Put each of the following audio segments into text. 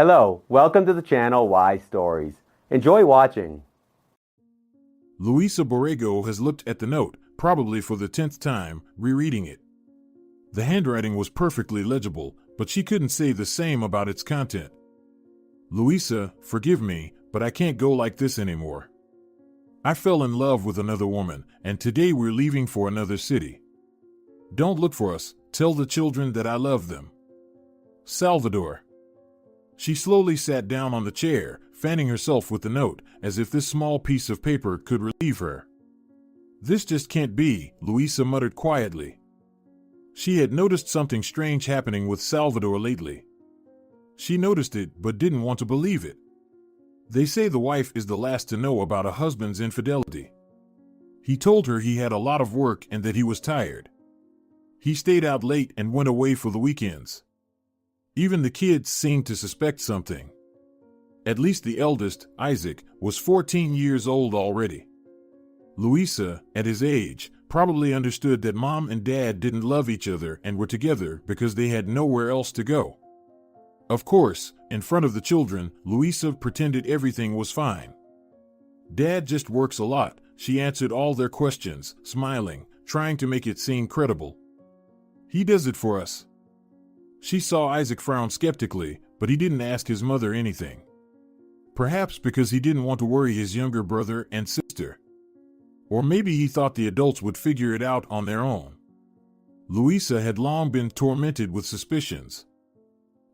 Hello, welcome to the channel Why Stories. Enjoy watching. Luisa Borrego has looked at the note, probably for the 10th time, rereading it. The handwriting was perfectly legible, but she couldn't say the same about its content. Luisa, forgive me, but I can't go like this anymore. I fell in love with another woman, and today we're leaving for another city. Don't look for us, tell the children that I love them. Salvador. She slowly sat down on the chair, fanning herself with the note, as if this small piece of paper could relieve her. This just can't be, Luisa muttered quietly. She had noticed something strange happening with Salvador lately. She noticed it, but didn't want to believe it. They say the wife is the last to know about a husband's infidelity. He told her he had a lot of work and that he was tired. He stayed out late and went away for the weekends. Even the kids seemed to suspect something. At least the eldest, Isaac, was 14 years old already. Luisa, at his age, probably understood that mom and dad didn't love each other and were together because they had nowhere else to go. Of course, in front of the children, Luisa pretended everything was fine. Dad just works a lot, she answered all their questions, smiling, trying to make it seem credible. He does it for us. She saw Isaac frown skeptically, but he didn't ask his mother anything. Perhaps because he didn't want to worry his younger brother and sister. Or maybe he thought the adults would figure it out on their own. Luisa had long been tormented with suspicions.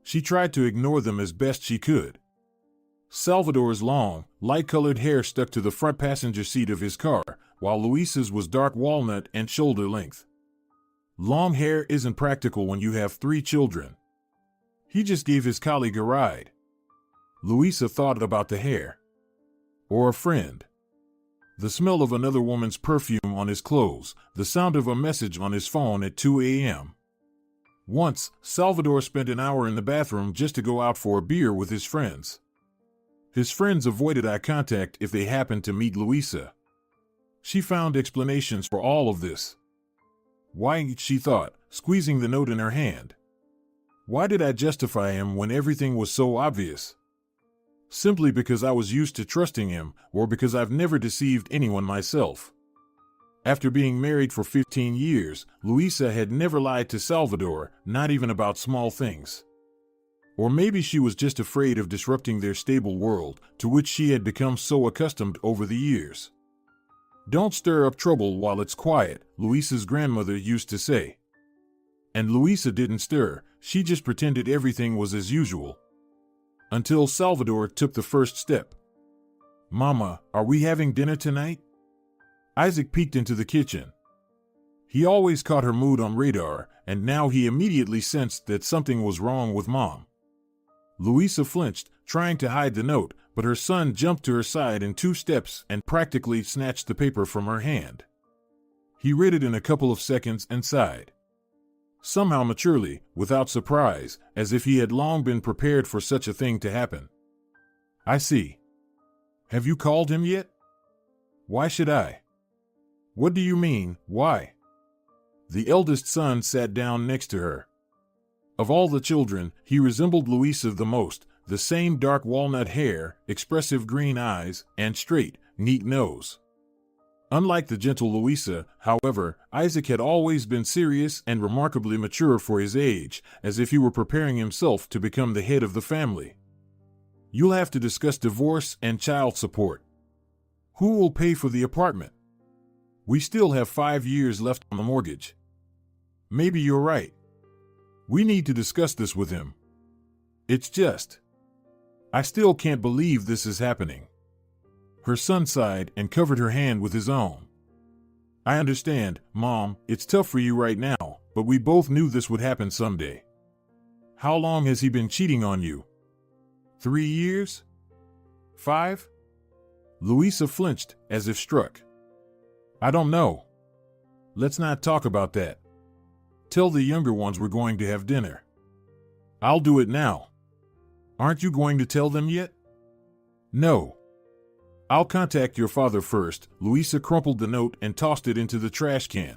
She tried to ignore them as best she could. Salvador's long, light-colored hair stuck to the front passenger seat of his car, while Luisa's was dark walnut and shoulder length. Long hair isn't practical when you have 3 children. He just gave his colleague a ride. Luisa thought about the hair. Or a friend. The smell of another woman's perfume on his clothes, the sound of a message on his phone at 2 a.m. Once, Salvador spent an hour in the bathroom just to go out for a beer with his friends. His friends avoided eye contact if they happened to meet Luisa. She found explanations for all of this. Why, she thought, squeezing the note in her hand. Why did I justify him when everything was so obvious? Simply because I was used to trusting him, or because I've never deceived anyone myself. After being married for 15 years, Luisa had never lied to Salvador, not even about small things. Or maybe she was just afraid of disrupting their stable world, to which she had become so accustomed over the years. Don't stir up trouble while it's quiet, Luisa's grandmother used to say. And Luisa didn't stir, she just pretended everything was as usual. Until Salvador took the first step. Mama, are we having dinner tonight? Isaac peeked into the kitchen. He always caught her mood on radar, and now he immediately sensed that something was wrong with Mom. Luisa flinched, trying to hide the note, but her son jumped to her side in 2 steps and practically snatched the paper from her hand. He read it in a couple of seconds and sighed. Somehow maturely, without surprise, as if he had long been prepared for such a thing to happen. I see. Have you called him yet? Why should I? What do you mean, why? The eldest son sat down next to her. Of all the children, he resembled Luisa the most, the same dark walnut hair, expressive green eyes, and straight, neat nose. Unlike the gentle Luisa, however, Isaac had always been serious and remarkably mature for his age, as if he were preparing himself to become the head of the family. You'll have to discuss divorce and child support. Who will pay for the apartment? We still have 5 years left on the mortgage. Maybe you're right. We need to discuss this with him. It's just... I still can't believe this is happening. Her son sighed and covered her hand with his own. I understand, Mom, it's tough for you right now, but we both knew this would happen someday. How long has he been cheating on you? 3 years? 5? Luisa flinched, as if struck. I don't know. Let's not talk about that. Tell the younger ones we're going to have dinner. I'll do it now. Aren't you going to tell them yet? No. I'll contact your father first. Luisa crumpled the note and tossed it into the trash can.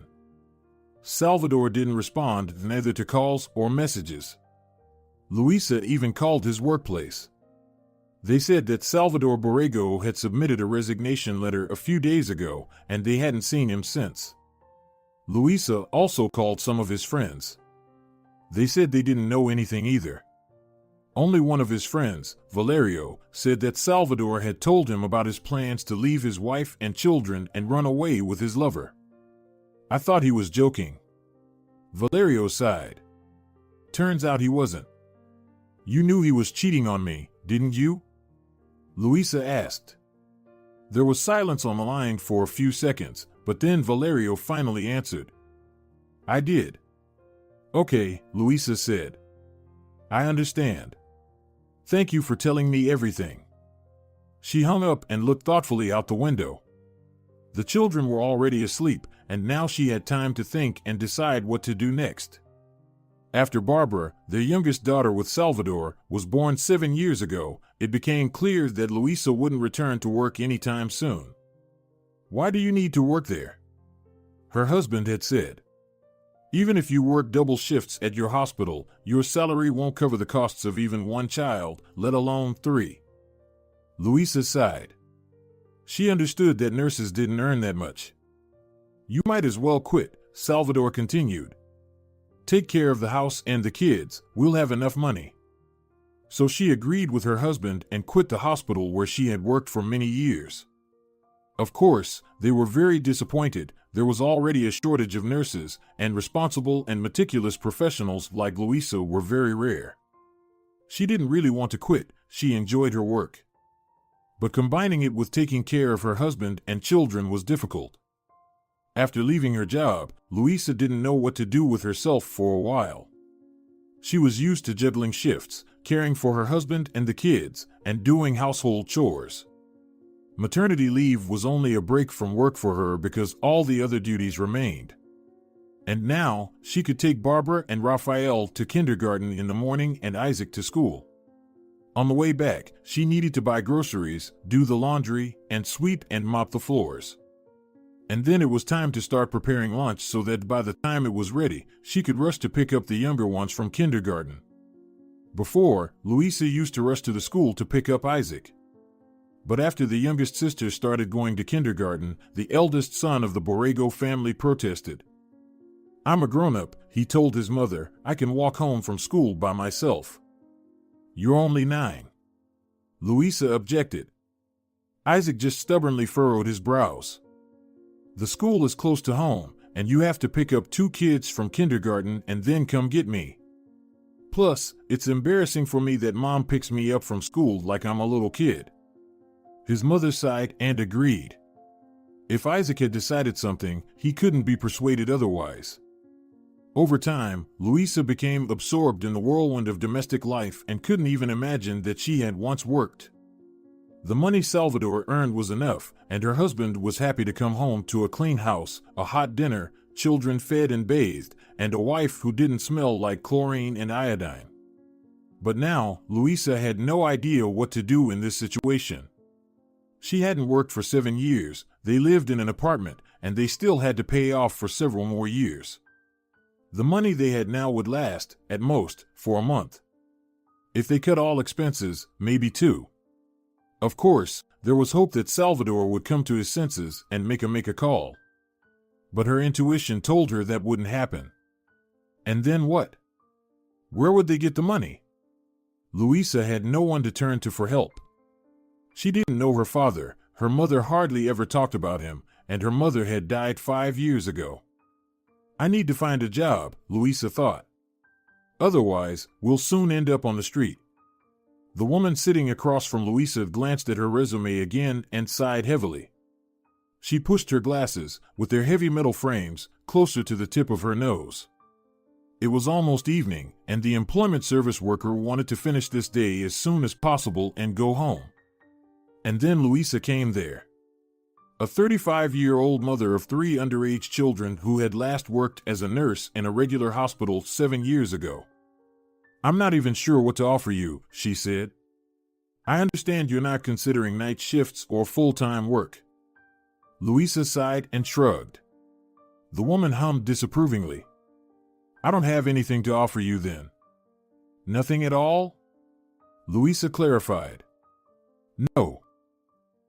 Salvador didn't respond, neither to calls or messages. Luisa even called his workplace. They said that Salvador Borrego had submitted a resignation letter a few days ago and they hadn't seen him since. Luisa also called some of his friends. They said they didn't know anything either. Only one of his friends, Valerio, said that Salvador had told him about his plans to leave his wife and children and run away with his lover. I thought he was joking. Valerio sighed. Turns out he wasn't. You knew he was cheating on me, didn't you? Luisa asked. There was silence on the line for a few seconds, but then Valerio finally answered. I did. Okay, Luisa said. I understand. Thank you for telling me everything. She hung up and looked thoughtfully out the window. The children were already asleep, and now she had time to think and decide what to do next. After Barbara, their youngest daughter with Salvador, was born 7 years ago, it became clear that Luisa wouldn't return to work anytime soon. Why do you need to work there? Her husband had said. Even if you work double shifts at your hospital, your salary won't cover the costs of even one child, let alone 3. Luisa sighed. She understood that nurses didn't earn that much. You might as well quit, Salvador continued. Take care of the house and the kids, we'll have enough money. So she agreed with her husband and quit the hospital where she had worked for many years. Of course, they were very disappointed. There was already a shortage of nurses, and responsible and meticulous professionals like Luisa were very rare. She didn't really want to quit, she enjoyed her work. But combining it with taking care of her husband and children was difficult. After leaving her job, Luisa didn't know what to do with herself for a while. She was used to juggling shifts, caring for her husband and the kids, and doing household chores. Maternity leave was only a break from work for her because all the other duties remained. And now, she could take Barbara and Rafael to kindergarten in the morning and Isaac to school. On the way back, she needed to buy groceries, do the laundry, and sweep and mop the floors. And then it was time to start preparing lunch so that by the time it was ready, she could rush to pick up the younger ones from kindergarten. Before, Luisa used to rush to the school to pick up Isaac. But after the youngest sister started going to kindergarten, the eldest son of the Borrego family protested. I'm a grown-up, he told his mother, I can walk home from school by myself. You're only 9. Luisa objected. Isaac just stubbornly furrowed his brows. The school is close to home, and you have to pick up 2 kids from kindergarten and then come get me. Plus, it's embarrassing for me that mom picks me up from school like I'm a little kid. His mother sighed and agreed. If Isaac had decided something, he couldn't be persuaded otherwise. Over time, Luisa became absorbed in the whirlwind of domestic life and couldn't even imagine that she had once worked. The money Salvador earned was enough, and her husband was happy to come home to a clean house, a hot dinner, children fed and bathed, and a wife who didn't smell like chlorine and iodine. But now, Luisa had no idea what to do in this situation. She hadn't worked for 7 years, they lived in an apartment, and they still had to pay off for several more years. The money they had now would last, at most, for a month. If they cut all expenses, maybe 2. Of course, there was hope that Salvador would come to his senses and make a call. But her intuition told her that wouldn't happen. And then what? Where would they get the money? Luisa had no one to turn to for help. She didn't know her father, her mother hardly ever talked about him, and her mother had died 5 years ago. I need to find a job, Luisa thought. Otherwise, we'll soon end up on the street. The woman sitting across from Luisa glanced at her resume again and sighed heavily. She pushed her glasses, with their heavy metal frames, closer to the tip of her nose. It was almost evening, and the employment service worker wanted to finish this day as soon as possible and go home. And then Luisa came there. A 35-year-old mother of 3 underage children who had last worked as a nurse in a regular hospital 7 years ago. I'm not even sure what to offer you, she said. I understand you're not considering night shifts or full-time work. Luisa sighed and shrugged. The woman hummed disapprovingly. I don't have anything to offer you then. Nothing at all? Louisa clarified. No.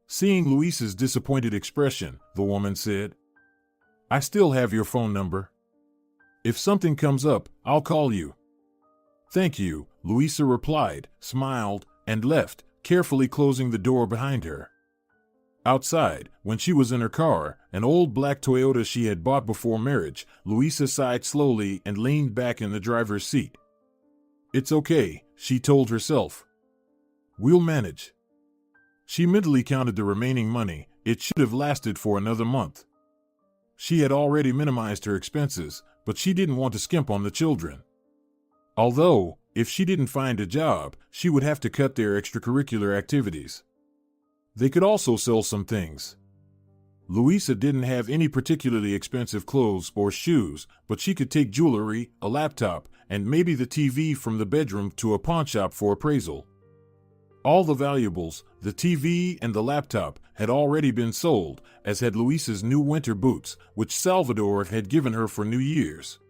Seeing Louisa's disappointed expression, the woman said, I still have your phone number. If something comes up, I'll call you. Thank you, Louisa replied, smiled, and left, carefully closing the door behind her. Outside, when she was in her car, an old black Toyota she had bought before marriage, Louisa sighed slowly and leaned back in the driver's seat. It's okay, she told herself. We'll manage. She mentally counted the remaining money. It should have lasted for another month. She had already minimized her expenses, but she didn't want to skimp on the children. Although, if she didn't find a job, she would have to cut their extracurricular activities. They could also sell some things. Louisa didn't have any particularly expensive clothes or shoes, but she could take jewelry, a laptop, and maybe the TV from the bedroom to a pawnshop for appraisal. All the valuables, the TV and the laptop, had already been sold, as had Louisa's new winter boots, which Salvador had given her for New Year's.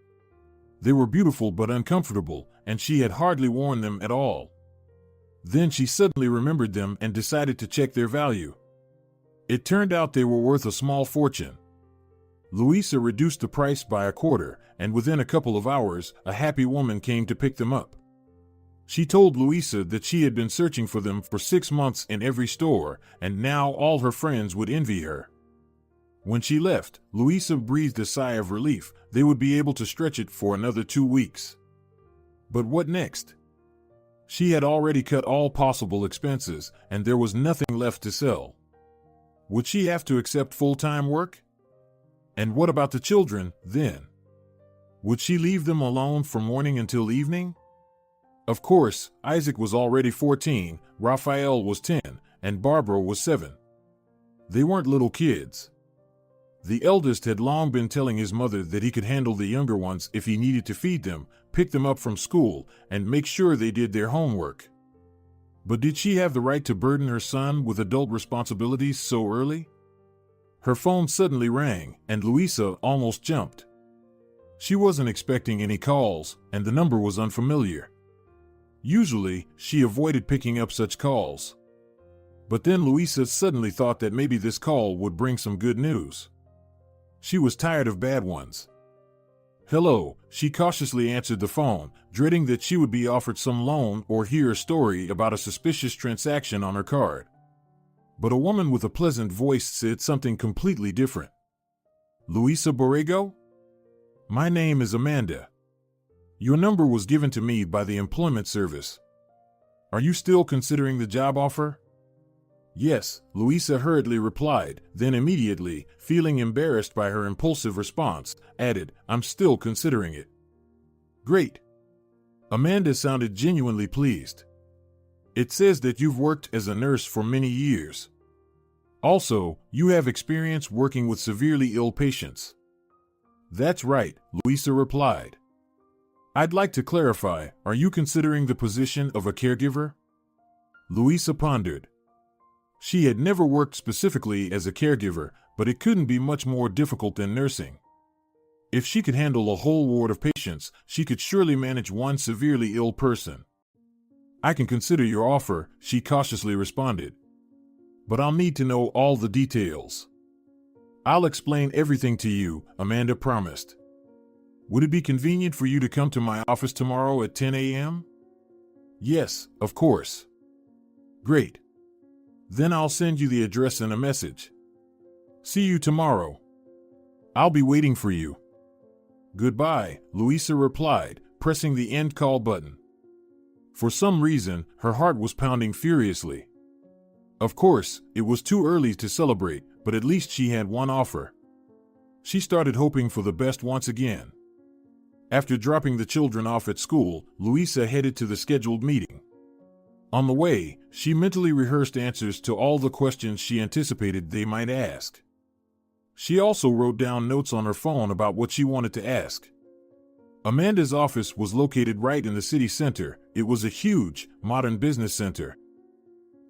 They were beautiful but uncomfortable, and she had hardly worn them at all. Then she suddenly remembered them and decided to check their value. It turned out they were worth a small fortune. Louisa reduced the price by a quarter, and within a couple of hours, a happy woman came to pick them up. She told Louisa that she had been searching for them for 6 months in every store, and now all her friends would envy her. When she left, Louisa breathed a sigh of relief. They would be able to stretch it for another 2 weeks. But what next? She had already cut all possible expenses, and there was nothing left to sell. Would she have to accept full-time work? And what about the children, then? Would she leave them alone from morning until evening? Of course, Isaac was already 14, Raphael was 10, and Barbara was 7. They weren't little kids. The eldest had long been telling his mother that he could handle the younger ones if he needed to feed them, pick them up from school, and make sure they did their homework. But did she have the right to burden her son with adult responsibilities so early? Her phone suddenly rang, and Louisa almost jumped. She wasn't expecting any calls, and the number was unfamiliar. Usually, she avoided picking up such calls. But then Louisa suddenly thought that maybe this call would bring some good news. She was tired of bad ones. Hello, she cautiously answered the phone, dreading that she would be offered some loan or hear a story about a suspicious transaction on her card. But a woman with a pleasant voice said something completely different. Louisa Borrego? My name is Amanda. Your number was given to me by the employment service. Are you still considering the job offer? Yes, Louisa hurriedly replied, then immediately, feeling embarrassed by her impulsive response, added, I'm still considering it. Great. Amanda sounded genuinely pleased. It says that you've worked as a nurse for many years. Also, you have experience working with severely ill patients. That's right, Louisa replied. I'd like to clarify, are you considering the position of a caregiver? Louisa pondered. She had never worked specifically as a caregiver, but it couldn't be much more difficult than nursing. If she could handle a whole ward of patients, she could surely manage one severely ill person. I can consider your offer, she cautiously responded. But I'll need to know all the details. I'll explain everything to you, Amanda promised. Would it be convenient for you to come to my office tomorrow at 10 a.m.? Yes, of course. Great. Then I'll send you the address and a message. See you tomorrow. I'll be waiting for you. Goodbye, Louisa replied, pressing the end call button. For some reason, her heart was pounding furiously. Of course, it was too early to celebrate, but at least she had one offer. She started hoping for the best once again. After dropping the children off at school, Louisa headed to the scheduled meeting. On the way, she mentally rehearsed answers to all the questions she anticipated they might ask. She also wrote down notes on her phone about what she wanted to ask. Amanda's office was located right in the city center. It was a huge, modern business center.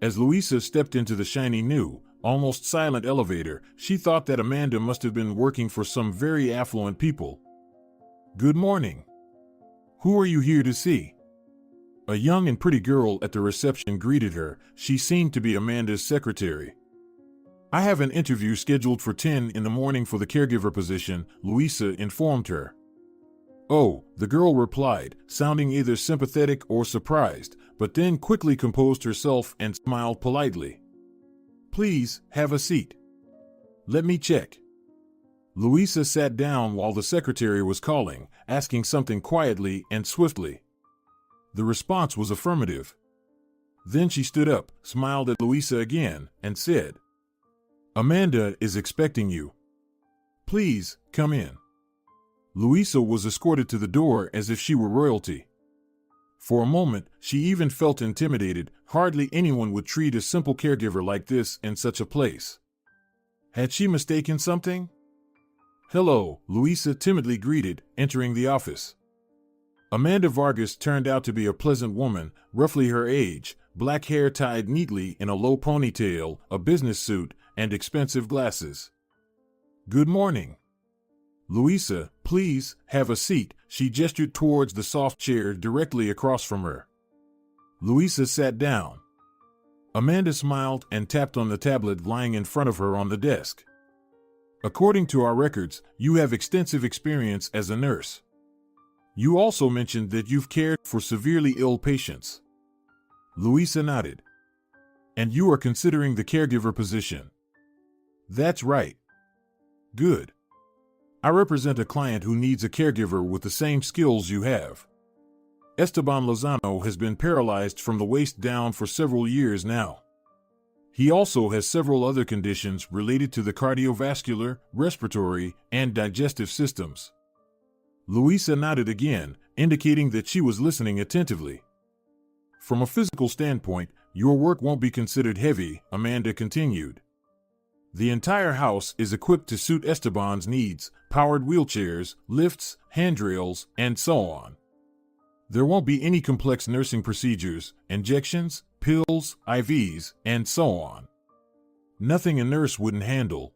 As Louisa stepped into the shiny new, almost silent elevator, she thought that Amanda must have been working for some very affluent people. Good morning. Who are you here to see? A young and pretty girl at the reception greeted her. She seemed to be Amanda's secretary. "I have an interview scheduled for 10 in the morning for the caregiver position," Louisa informed her. "Oh," the girl replied, sounding either sympathetic or surprised, but then quickly composed herself and smiled politely. "Please, have a seat. Let me check." Louisa sat down while the secretary was calling, asking something quietly and swiftly. The response was affirmative. Then she stood up, smiled at Louisa again, and said, "Amanda is expecting you. Please, come in." Louisa was escorted to the door as if she were royalty. For a moment, she even felt intimidated. Hardly anyone would treat a simple caregiver like this in such a place. Had she mistaken something? "Hello," Louisa timidly greeted, entering the office. Amanda Vargas turned out to be a pleasant woman, roughly her age, black hair tied neatly in a low ponytail, a business suit, and expensive glasses. "Good morning." "Louisa, please, have a seat," she gestured towards the soft chair directly across from her. Louisa sat down. Amanda smiled and tapped on the tablet lying in front of her on the desk. "According to our records, you have extensive experience as a nurse. You also mentioned that you've cared for severely ill patients." Louisa nodded. "And you are considering the caregiver position?" "That's right." "Good. I represent a client who needs a caregiver with the same skills you have. Esteban Lozano has been paralyzed from the waist down for several years now. He also has several other conditions related to the cardiovascular, respiratory, and digestive systems." Louisa nodded again, indicating that she was listening attentively. "From a physical standpoint, your work won't be considered heavy," Amanda continued. "The entire house is equipped to suit Esteban's needs, powered wheelchairs, lifts, handrails, and so on. There won't be any complex nursing procedures, injections, pills, IVs, and so on. Nothing a nurse wouldn't handle."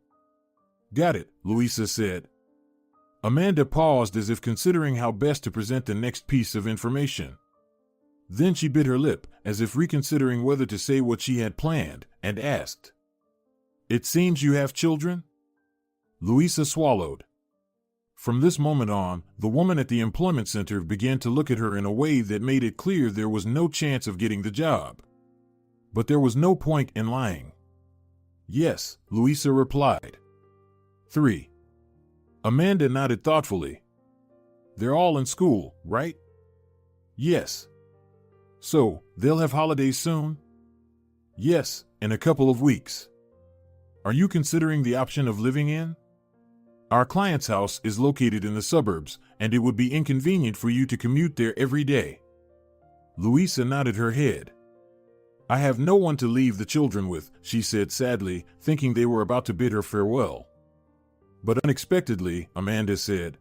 "Got it," Louisa said. Amanda paused as if considering how best to present the next piece of information. Then she bit her lip, as if reconsidering whether to say what she had planned, and asked, "It seems you have children?" Louisa swallowed. From this moment on, the woman at the employment center began to look at her in a way that made it clear there was no chance of getting the job. But there was no point in lying. "Yes," Louisa replied. 3. Amanda nodded thoughtfully. "They're all in school, right?" "Yes." "So, they'll have holidays soon?" "Yes, in a couple of weeks." "Are you considering the option of living in?" "Our client's house is located in the suburbs, and it would be inconvenient for you to commute there every day." Louisa nodded her head. "I have no one to leave the children with," she said sadly, thinking they were about to bid her farewell. But unexpectedly, Amanda said,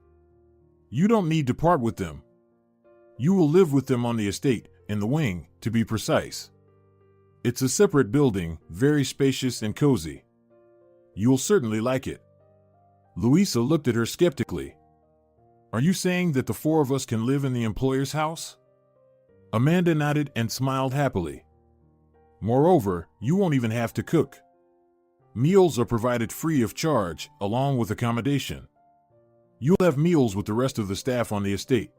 "You don't need to part with them. You will live with them on the estate, in the wing, to be precise. It's a separate building, very spacious and cozy. You'll certainly like it." Louisa looked at her skeptically. "Are you saying that the four of us can live in the employer's house?" Amanda nodded and smiled happily. "Moreover, you won't even have to cook. Meals are provided free of charge, along with accommodation. You'll have meals with the rest of the staff on the estate."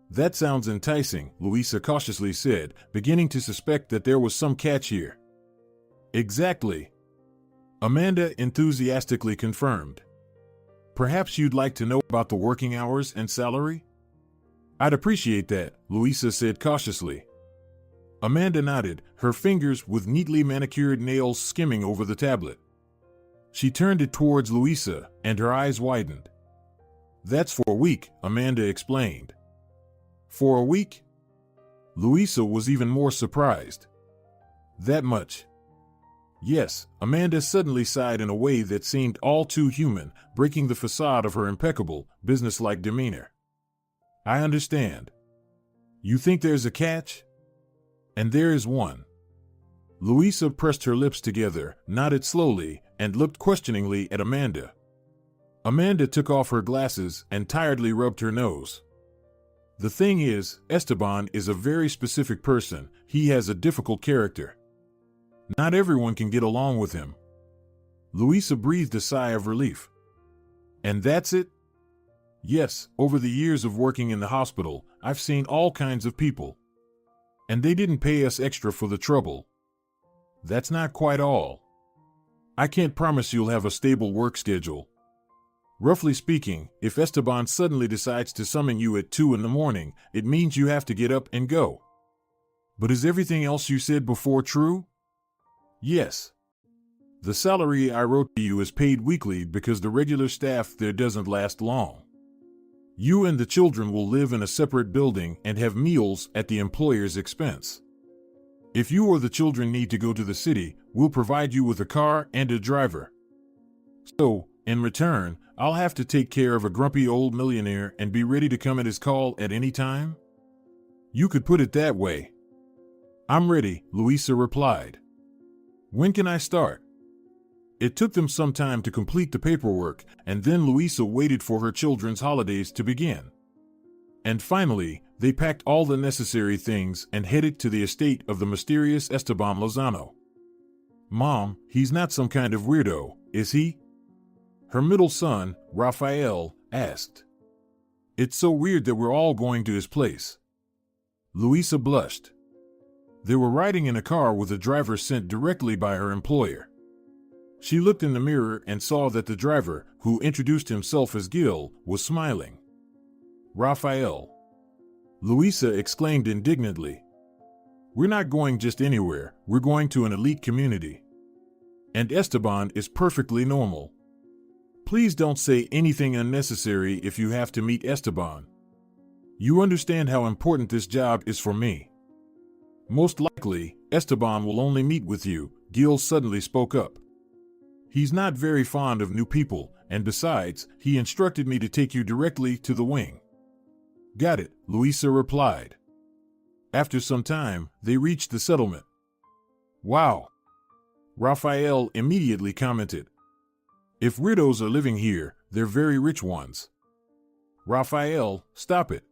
"That sounds enticing," Louisa cautiously said, beginning to suspect that there was some catch here. "Exactly," Amanda enthusiastically confirmed. "Perhaps you'd like to know about the working hours and salary?" "I'd appreciate that," Louisa said cautiously. Amanda nodded, her fingers with neatly manicured nails skimming over the tablet. She turned it towards Louisa, and her eyes widened. "That's for a week," Amanda explained. "For a week?" Louisa was even more surprised. "That much?" "Yes," Amanda suddenly sighed in a way that seemed all too human, breaking the facade of her impeccable, businesslike demeanor. "I understand. You think there's a catch?" "And there is one." Louisa pressed her lips together, nodded slowly, and looked questioningly at Amanda. Amanda took off her glasses and tiredly rubbed her nose. The thing is, Esteban is a very specific person. He has a difficult character. Not everyone can get along with him. Luisa breathed a sigh of relief. And that's it? Yes, over the years of working in the hospital, I've seen all kinds of people. And they didn't pay us extra for the trouble. That's not quite all. I can't promise you'll have a stable work schedule. Roughly speaking, if Esteban suddenly decides to summon you at 2 in the morning, it means you have to get up and go. But is everything else you said before true? Yes. The salary I wrote to you is paid weekly because the regular staff there doesn't last long. You and the children will live in a separate building and have meals at the employer's expense. If you or the children need to go to the city, we'll provide you with a car and a driver. So, in return, I'll have to take care of a grumpy old millionaire and be ready to come at his call at any time? You could put it that way. I'm ready, Luisa replied. When can I start? It took them some time to complete the paperwork, and then Luisa waited for her children's holidays to begin. And finally, they packed all the necessary things and headed to the estate of the mysterious Esteban Lozano. Mom, he's not some kind of weirdo, is he? Her middle son, Rafael, asked. It's so weird that we're all going to his place. Luisa blushed. They were riding in a car with a driver sent directly by her employer. She looked in the mirror and saw that the driver, who introduced himself as Gil, was smiling. Rafael. Luisa exclaimed indignantly. We're not going just anywhere, we're going to an elite community. And Esteban is perfectly normal. Please don't say anything unnecessary if you have to meet Esteban. You understand how important this job is for me. Most likely, Esteban will only meet with you, Gil suddenly spoke up. He's not very fond of new people, and besides, he instructed me to take you directly to the wing. Got it, Luisa replied. After some time, they reached the settlement. Wow! Rafael immediately commented. If weirdos are living here, they're very rich ones. Rafael, stop it.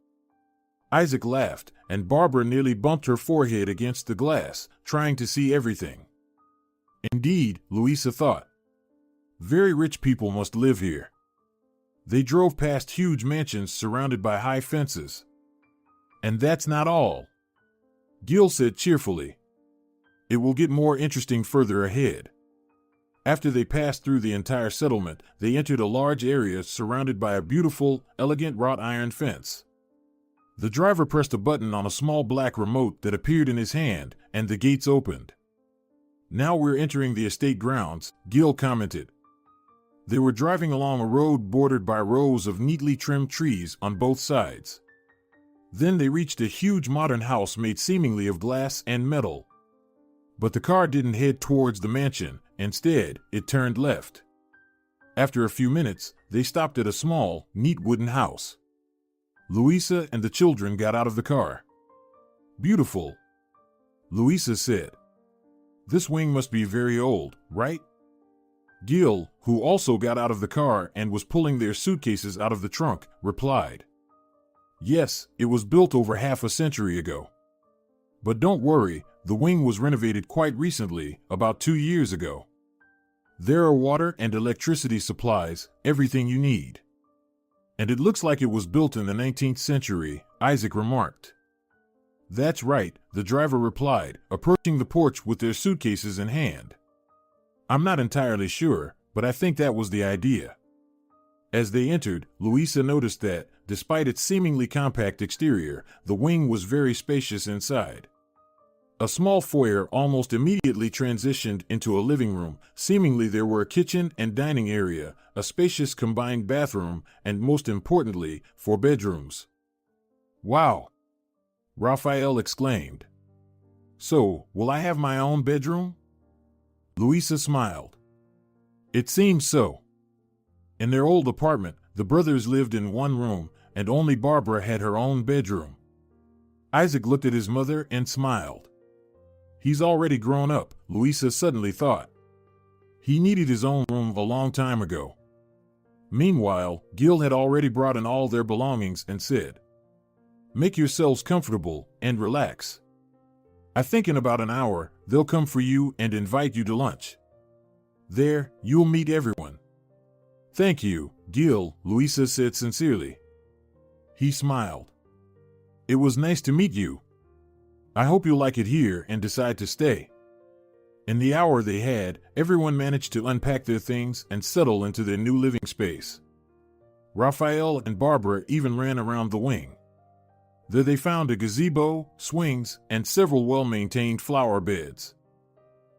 Isaac laughed, and Barbara nearly bumped her forehead against the glass, trying to see everything. Indeed, Luisa thought. Very rich people must live here. They drove past huge mansions surrounded by high fences. And that's not all. Gil said cheerfully. It will get more interesting further ahead. After they passed through the entire settlement, they entered a large area surrounded by a beautiful, elegant wrought iron fence. The driver pressed a button on a small black remote that appeared in his hand, and the gates opened. Now we're entering the estate grounds, Gil commented. They were driving along a road bordered by rows of neatly trimmed trees on both sides. Then they reached a huge modern house made seemingly of glass and metal. But the car didn't head towards the mansion, instead, it turned left. After a few minutes, they stopped at a small, neat wooden house. Luisa and the children got out of the car. Beautiful, Luisa said. This wing must be very old, right? Gil, who also got out of the car and was pulling their suitcases out of the trunk, replied. Yes, it was built over half a century ago. But don't worry, the wing was renovated quite recently, about 2 years ago. There are water and electricity supplies, everything you need. And it looks like it was built in the 19th century, Isaac remarked. That's right, the driver replied, approaching the porch with their suitcases in hand. I'm not entirely sure, but I think that was the idea. As they entered, Luisa noticed that, despite its seemingly compact exterior, the wing was very spacious inside. A small foyer almost immediately transitioned into a living room. Seemingly there were a kitchen and dining area, a spacious combined bathroom, and most importantly, 4 bedrooms. Wow! Rafael exclaimed. So, will I have my own bedroom? Luisa smiled. It seems so. In their old apartment, the brothers lived in one room, and only Barbara had her own bedroom. Isaac looked at his mother and smiled. He's already grown up, Luisa suddenly thought. He needed his own room a long time ago. Meanwhile, Gil had already brought in all their belongings and said, Make yourselves comfortable and relax. I think in about an hour, they'll come for you and invite you to lunch. There, you'll meet everyone. Thank you, Gil, Louisa said sincerely. He smiled. It was nice to meet you. I hope you'll like it here and decide to stay. In the hour they had, everyone managed to unpack their things and settle into their new living space. Raphael and Barbara even ran around the wing. There they found a gazebo, swings, and several well-maintained flower beds.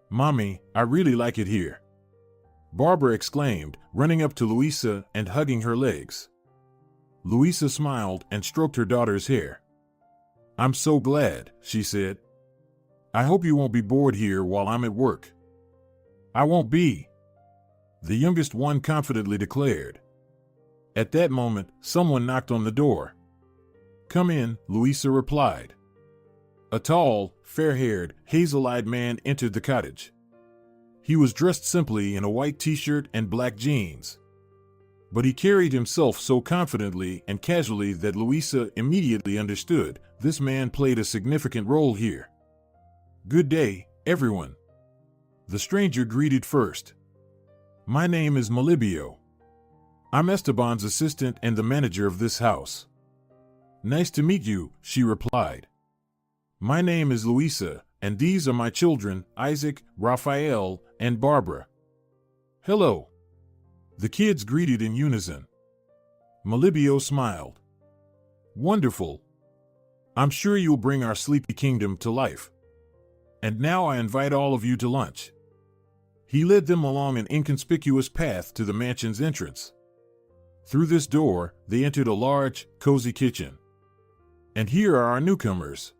Mommy, I really like it here, Barbara exclaimed, running up to Louisa and hugging her legs. Louisa smiled and stroked her daughter's hair. I'm so glad, she said. I hope you won't be bored here while I'm at work. I won't be, the youngest one confidently declared. At that moment, someone knocked on the door. Come in, Louisa replied. A tall, fair-haired, hazel-eyed man entered the cottage. He was dressed simply in a white t-shirt and black jeans. But he carried himself so confidently and casually that Louisa immediately understood this man played a significant role here. Good day, everyone. The stranger greeted first. My name is Melibio. I'm Esteban's assistant and the manager of this house. Nice to meet you, she replied. My name is Louisa, and these are my children, Isaac, Raphael, and Barbara. Hello. The kids greeted in unison. Melibio smiled. Wonderful. I'm sure you'll bring our sleepy kingdom to life. And now I invite all of you to lunch. He led them along an inconspicuous path to the mansion's entrance. Through this door, they entered a large, cozy kitchen. And here are our newcomers.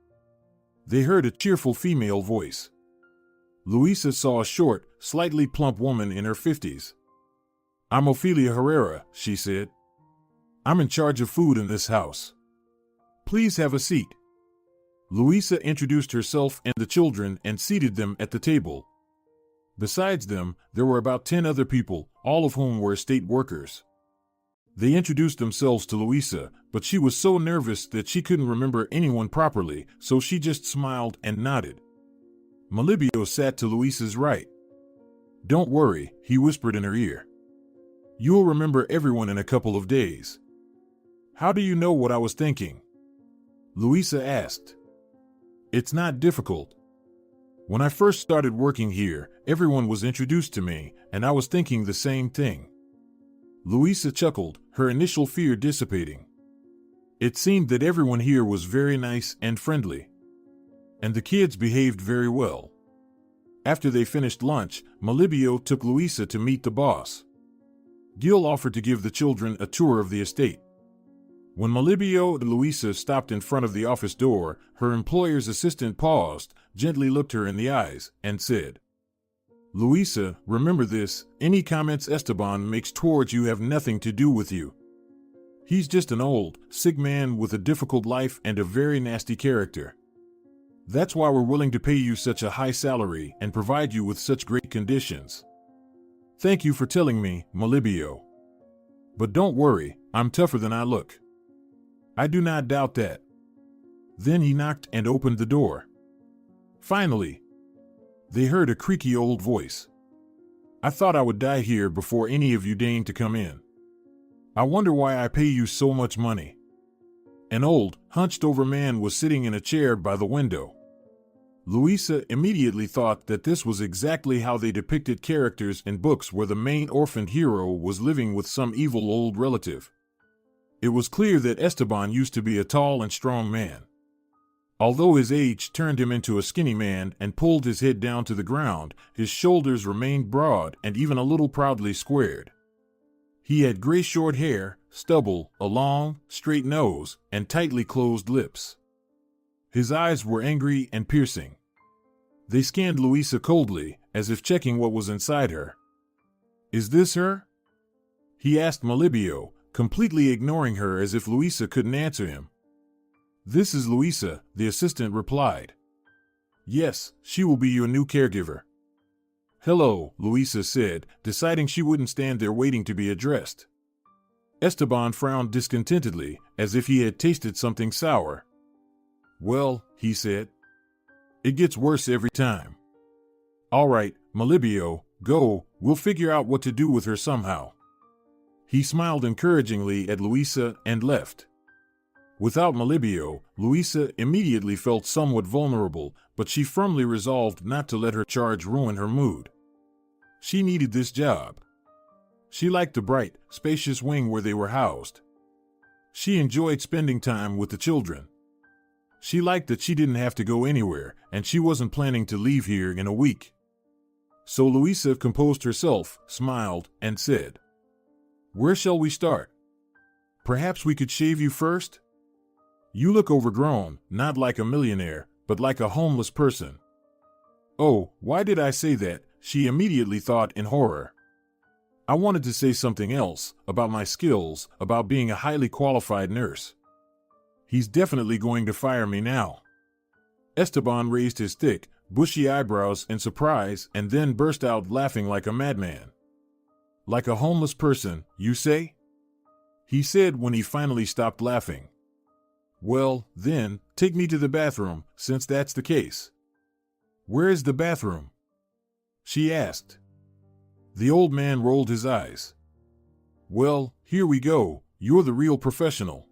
They heard a cheerful female voice. Louisa saw a short, slightly plump woman in her 50s. I'm Ophelia Herrera, she said. I'm in charge of food in this house. Please have a seat. Louisa introduced herself and the children and seated them at the table. Besides them, there were about 10 other people, all of whom were estate workers. They introduced themselves to Louisa, but she was so nervous that she couldn't remember anyone properly, so she just smiled and nodded. Melibio sat to Louisa's right. Don't worry, he whispered in her ear. You'll remember everyone in a couple of days. How do you know what I was thinking? Louisa asked. It's not difficult. When I first started working here, everyone was introduced to me, and I was thinking the same thing. Louisa chuckled, her initial fear dissipating. It seemed that everyone here was very nice and friendly. And the kids behaved very well. After they finished lunch, Melibio took Louisa to meet the boss. Gil offered to give the children a tour of the estate. When Melibio and Louisa stopped in front of the office door, her employer's assistant paused, gently looked her in the eyes, and said, Louisa, remember this, any comments Esteban makes towards you have nothing to do with you. He's just an old, sick man with a difficult life and a very nasty character. That's why we're willing to pay you such a high salary and provide you with such great conditions. Thank you for telling me, Melibio. But don't worry, I'm tougher than I look. I do not doubt that. Then he knocked and opened the door. Finally, they heard a creaky old voice. I thought I would die here before any of you deigned to come in. I wonder why I pay you so much money. An old, hunched-over man was sitting in a chair by the window. Louisa immediately thought that this was exactly how they depicted characters in books where the main orphaned hero was living with some evil old relative. It was clear that Esteban used to be a tall and strong man. Although his age turned him into a skinny man and pulled his head down to the ground, his shoulders remained broad and even a little proudly squared. He had gray short hair, stubble, a long, straight nose, and tightly closed lips. His eyes were angry and piercing. They scanned Louisa coldly, as if checking what was inside her. Is this her? He asked Melibio, completely ignoring her as if Louisa couldn't answer him. This is Louisa, the assistant replied. Yes, she will be your new caregiver. Hello, Louisa said, deciding she wouldn't stand there waiting to be addressed. Esteban frowned discontentedly, as if he had tasted something sour. Well, he said, it gets worse every time. All right, Malibio, go, we'll figure out what to do with her somehow. He smiled encouragingly at Luisa and left. Without Malibio, Luisa immediately felt somewhat vulnerable, but she firmly resolved not to let her charge ruin her mood. She needed this job. She liked the bright, spacious wing where they were housed. She enjoyed spending time with the children. She liked that she didn't have to go anywhere, and she wasn't planning to leave here in a week. So Luisa composed herself, smiled, and said, "Where shall we start? Perhaps we could shave you first? You look overgrown, not like a millionaire, but like a homeless person." Oh, why did I say that? She immediately thought in horror. I wanted to say something else, about my skills, about being a highly qualified nurse. He's definitely going to fire me now. Esteban raised his thick, bushy eyebrows in surprise and then burst out laughing like a madman. Like a homeless person, you say? He said when he finally stopped laughing. Well, then, take me to the bathroom, since that's the case. Where is the bathroom? She asked. The old man rolled his eyes. Well, here we go, you're the real professional.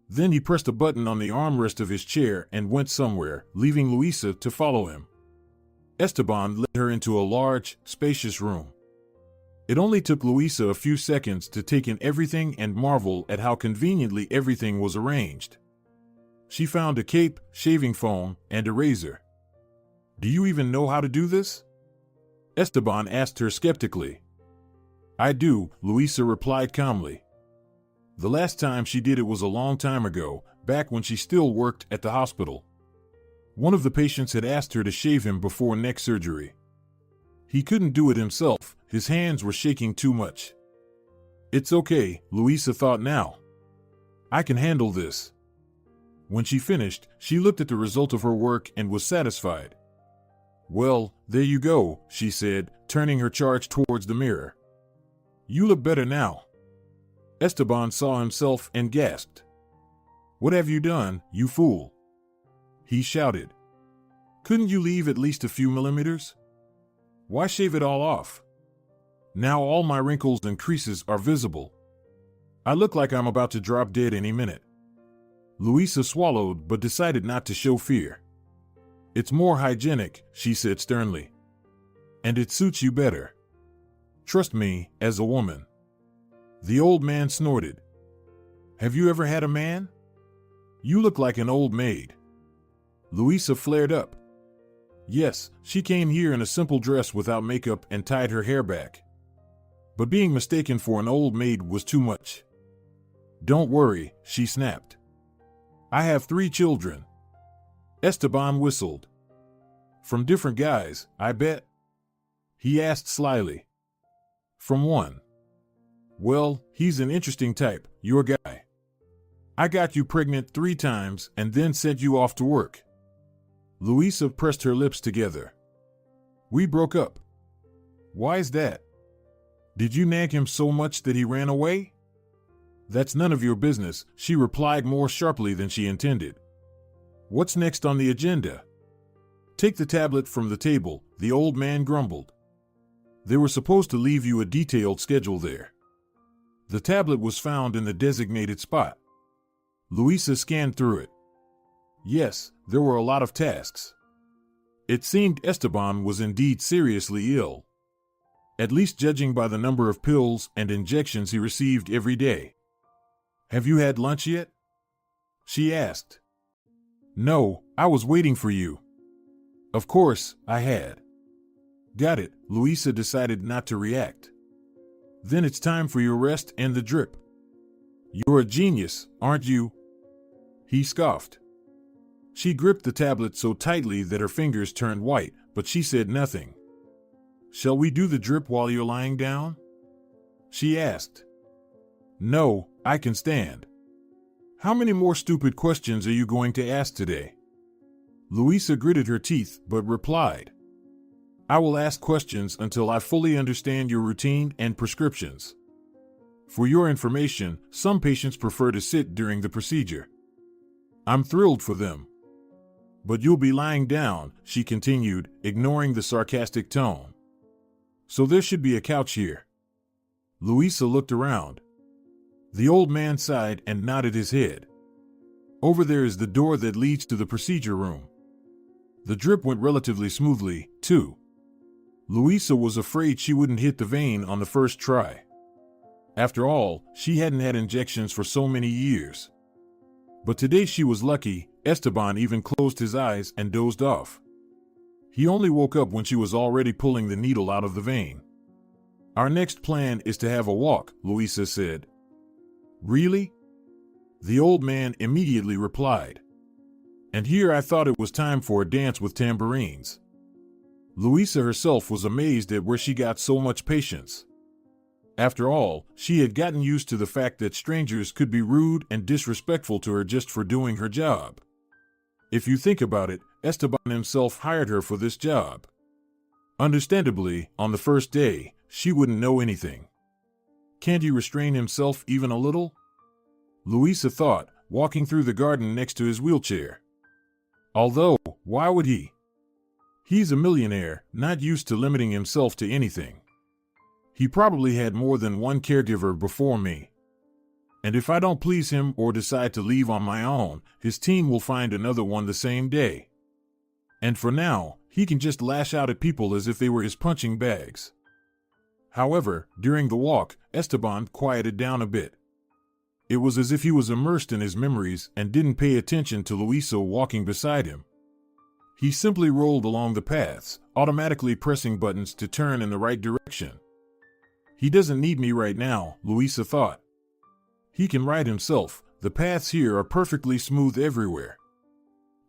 Then he pressed a button on the armrest of his chair and went somewhere, leaving Luisa to follow him. Esteban led her into a large, spacious room. It only took Luisa a few seconds to take in everything and marvel at how conveniently everything was arranged. She found a cape, shaving foam, and a razor. Do you even know how to do this? Esteban asked her skeptically. I do, Luisa replied calmly. The last time she did it was a long time ago, back when she still worked at the hospital. One of the patients had asked her to shave him before neck surgery. He couldn't do it himself, his hands were shaking too much. It's okay, Luisa thought now. I can handle this. When she finished, she looked at the result of her work and was satisfied. Well, there you go, she said, turning her charge towards the mirror. You look better now. Esteban saw himself and gasped. What have you done, you fool? He shouted. Couldn't you leave at least a few millimeters? Why shave it all off? Now all my wrinkles and creases are visible. I look like I'm about to drop dead any minute. Luisa swallowed but decided not to show fear. It's more hygienic, she said sternly. And it suits you better. Trust me, as a woman. The old man snorted. Have you ever had a man? You look like an old maid. Luisa flared up. Yes, she came here in a simple dress without makeup and tied her hair back. But being mistaken for an old maid was too much. Don't worry, she snapped. I have 3 children. Esteban whistled. From different guys, I bet? He asked slyly. From one. Well, he's an interesting type, your guy. I got you pregnant 3 times and then sent you off to work. Luisa pressed her lips together. We broke up. Why's that? Did you nag him so much that he ran away? That's none of your business, she replied more sharply than she intended. What's next on the agenda? Take the tablet from the table, the old man grumbled. They were supposed to leave you a detailed schedule there. The tablet was found in the designated spot. Luisa scanned through it. Yes, there were a lot of tasks. It seemed Esteban was indeed seriously ill. At least judging by the number of pills and injections he received every day. Have you had lunch yet? She asked. No, I was waiting for you. Of course, I had. Got it, Luisa decided not to react. Then it's time for your rest and the drip. You're a genius, aren't you? He scoffed. She gripped the tablet so tightly that her fingers turned white, but she said nothing. Shall we do the drip while you're lying down? She asked. No, I can stand. How many more stupid questions are you going to ask today? Luisa gritted her teeth but replied. I will ask questions until I fully understand your routine and prescriptions. For your information, some patients prefer to sit during the procedure. I'm thrilled for them. But you'll be lying down, she continued, ignoring the sarcastic tone. So there should be a couch here. Louisa looked around. The old man sighed and nodded his head. Over there is the door that leads to the procedure room. The drip went relatively smoothly, too. Louisa was afraid she wouldn't hit the vein on the first try. After all, she hadn't had injections for so many years. But today she was lucky. Esteban even closed his eyes and dozed off. He only woke up when she was already pulling the needle out of the vein. Our next plan is to have a walk, Louisa said. Really? The old man immediately replied. And here I thought it was time for a dance with tambourines. Louisa herself was amazed at where she got so much patience. After all, she had gotten used to the fact that strangers could be rude and disrespectful to her just for doing her job. If you think about it, Esteban himself hired her for this job. Understandably, on the first day, she wouldn't know anything. Can't he restrain himself even a little? Louisa thought, walking through the garden next to his wheelchair. Although, why would he? He's a millionaire, not used to limiting himself to anything. He probably had more than one caregiver before me. And if I don't please him or decide to leave on my own, his team will find another one the same day. And for now, he can just lash out at people as if they were his punching bags. However, during the walk, Esteban quieted down a bit. It was as if he was immersed in his memories and didn't pay attention to Louisa walking beside him. He simply rolled along the paths, automatically pressing buttons to turn in the right direction. He doesn't need me right now, Louisa thought. He can ride himself. The paths here are perfectly smooth everywhere.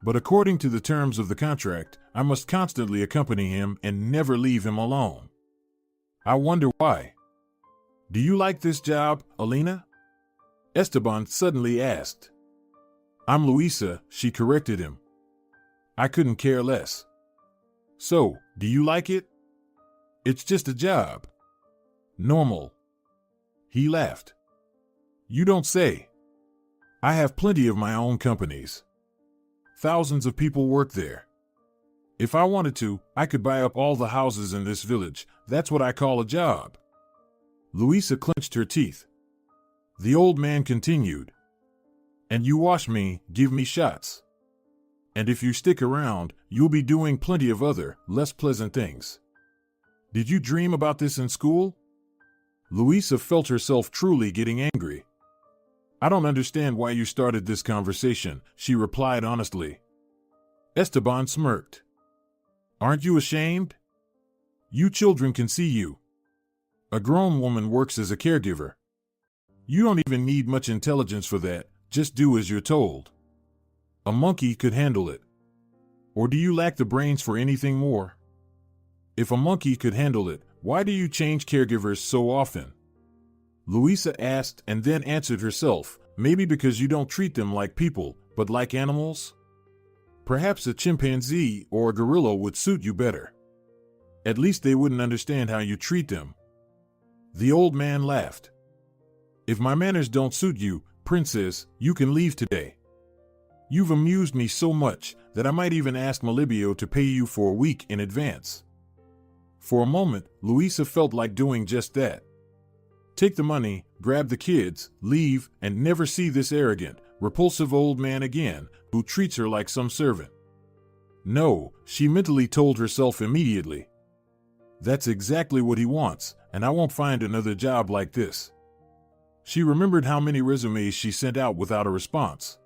But according to the terms of the contract, I must constantly accompany him and never leave him alone. I wonder why. Do you like this job, Alina? Esteban suddenly asked. I'm Louisa, she corrected him. I couldn't care less. So, do you like it? It's just a job. Normal. He laughed. You don't say. I have plenty of my own companies. Thousands of people work there. If I wanted to, I could buy up all the houses in this village. That's what I call a job. Louisa clenched her teeth. The old man continued. And you wash me, give me shots. And if you stick around, you'll be doing plenty of other, less pleasant things. Did you dream about this in school? Louisa felt herself truly getting angry. I don't understand why you started this conversation, she replied honestly. Esteban smirked. Aren't you ashamed? You children can see you. A grown woman works as a caregiver. You don't even need much intelligence for that, just do as you're told. A monkey could handle it. Or do you lack the brains for anything more? If a monkey could handle it, why do you change caregivers so often? Louisa asked and then answered herself, maybe because you don't treat them like people, but like animals? Perhaps a chimpanzee or a gorilla would suit you better. At least they wouldn't understand how you treat them. The old man laughed. If my manners don't suit you, princess, you can leave today. You've amused me so much that I might even ask Malibio to pay you for a week in advance. For a moment, Louisa felt like doing just that. Take the money, grab the kids, leave, and never see this arrogant, repulsive old man again, who treats her like some servant. No, she mentally told herself immediately. That's exactly what he wants, and I won't find another job like this. She remembered how many resumes she sent out without a response.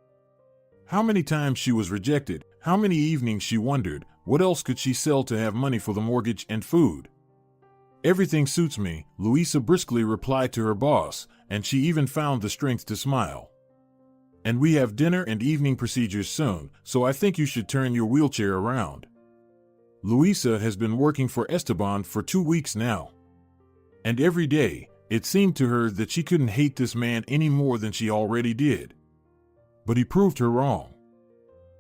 How many times she was rejected, how many evenings she wondered, what else could she sell to have money for the mortgage and food? Everything suits me, Louisa briskly replied to her boss, and she even found the strength to smile. And we have dinner and evening procedures soon, so I think you should turn your wheelchair around. Louisa has been working for Esteban for 2 weeks now. And every day, it seemed to her that she couldn't hate this man any more than she already did. But he proved her wrong.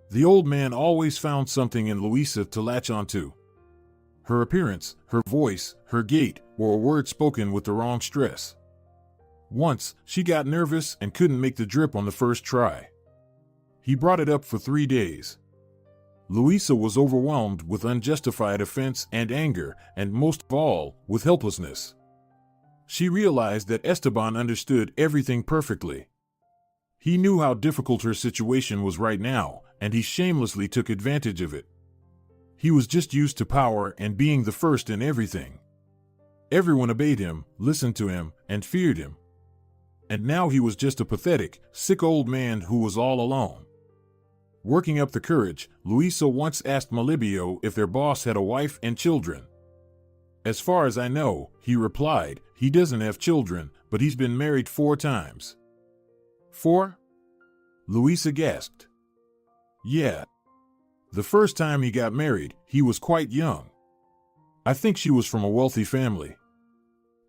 The old man always found something in Louisa to latch onto. Her appearance, her voice, her gait, or a word spoken with the wrong stress. Once, she got nervous and couldn't make the drip on the first try. He brought it up for 3 days. Luisa was overwhelmed with unjustified offense and anger, and most of all, with helplessness. She realized that Esteban understood everything perfectly. He knew how difficult her situation was right now, and he shamelessly took advantage of it. He was just used to power and being the first in everything. Everyone obeyed him, listened to him, and feared him. And now he was just a pathetic, sick old man who was all alone. Working up the courage, Luisa once asked Malibio if their boss had a wife and children. As far as I know, he replied, he doesn't have children, but he's been married 4 times. 4? Luisa gasped. Yeah. The first time he got married, he was quite young. I think she was from a wealthy family.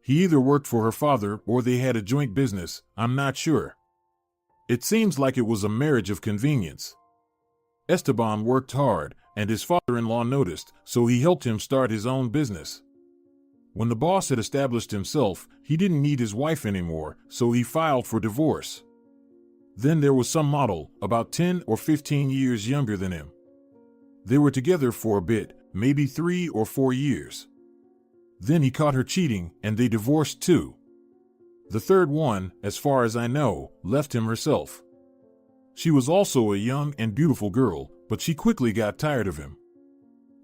He either worked for her father or they had a joint business, I'm not sure. It seems like it was a marriage of convenience. Esteban worked hard, and his father-in-law noticed, so he helped him start his own business. When the boss had established himself, he didn't need his wife anymore, so he filed for divorce. Then there was some model, about 10 or 15 years younger than him. They were together for a bit, maybe 3 or 4 years. Then he caught her cheating, and they divorced too. The third one, as far as I know, left him herself. She was also a young and beautiful girl, but she quickly got tired of him.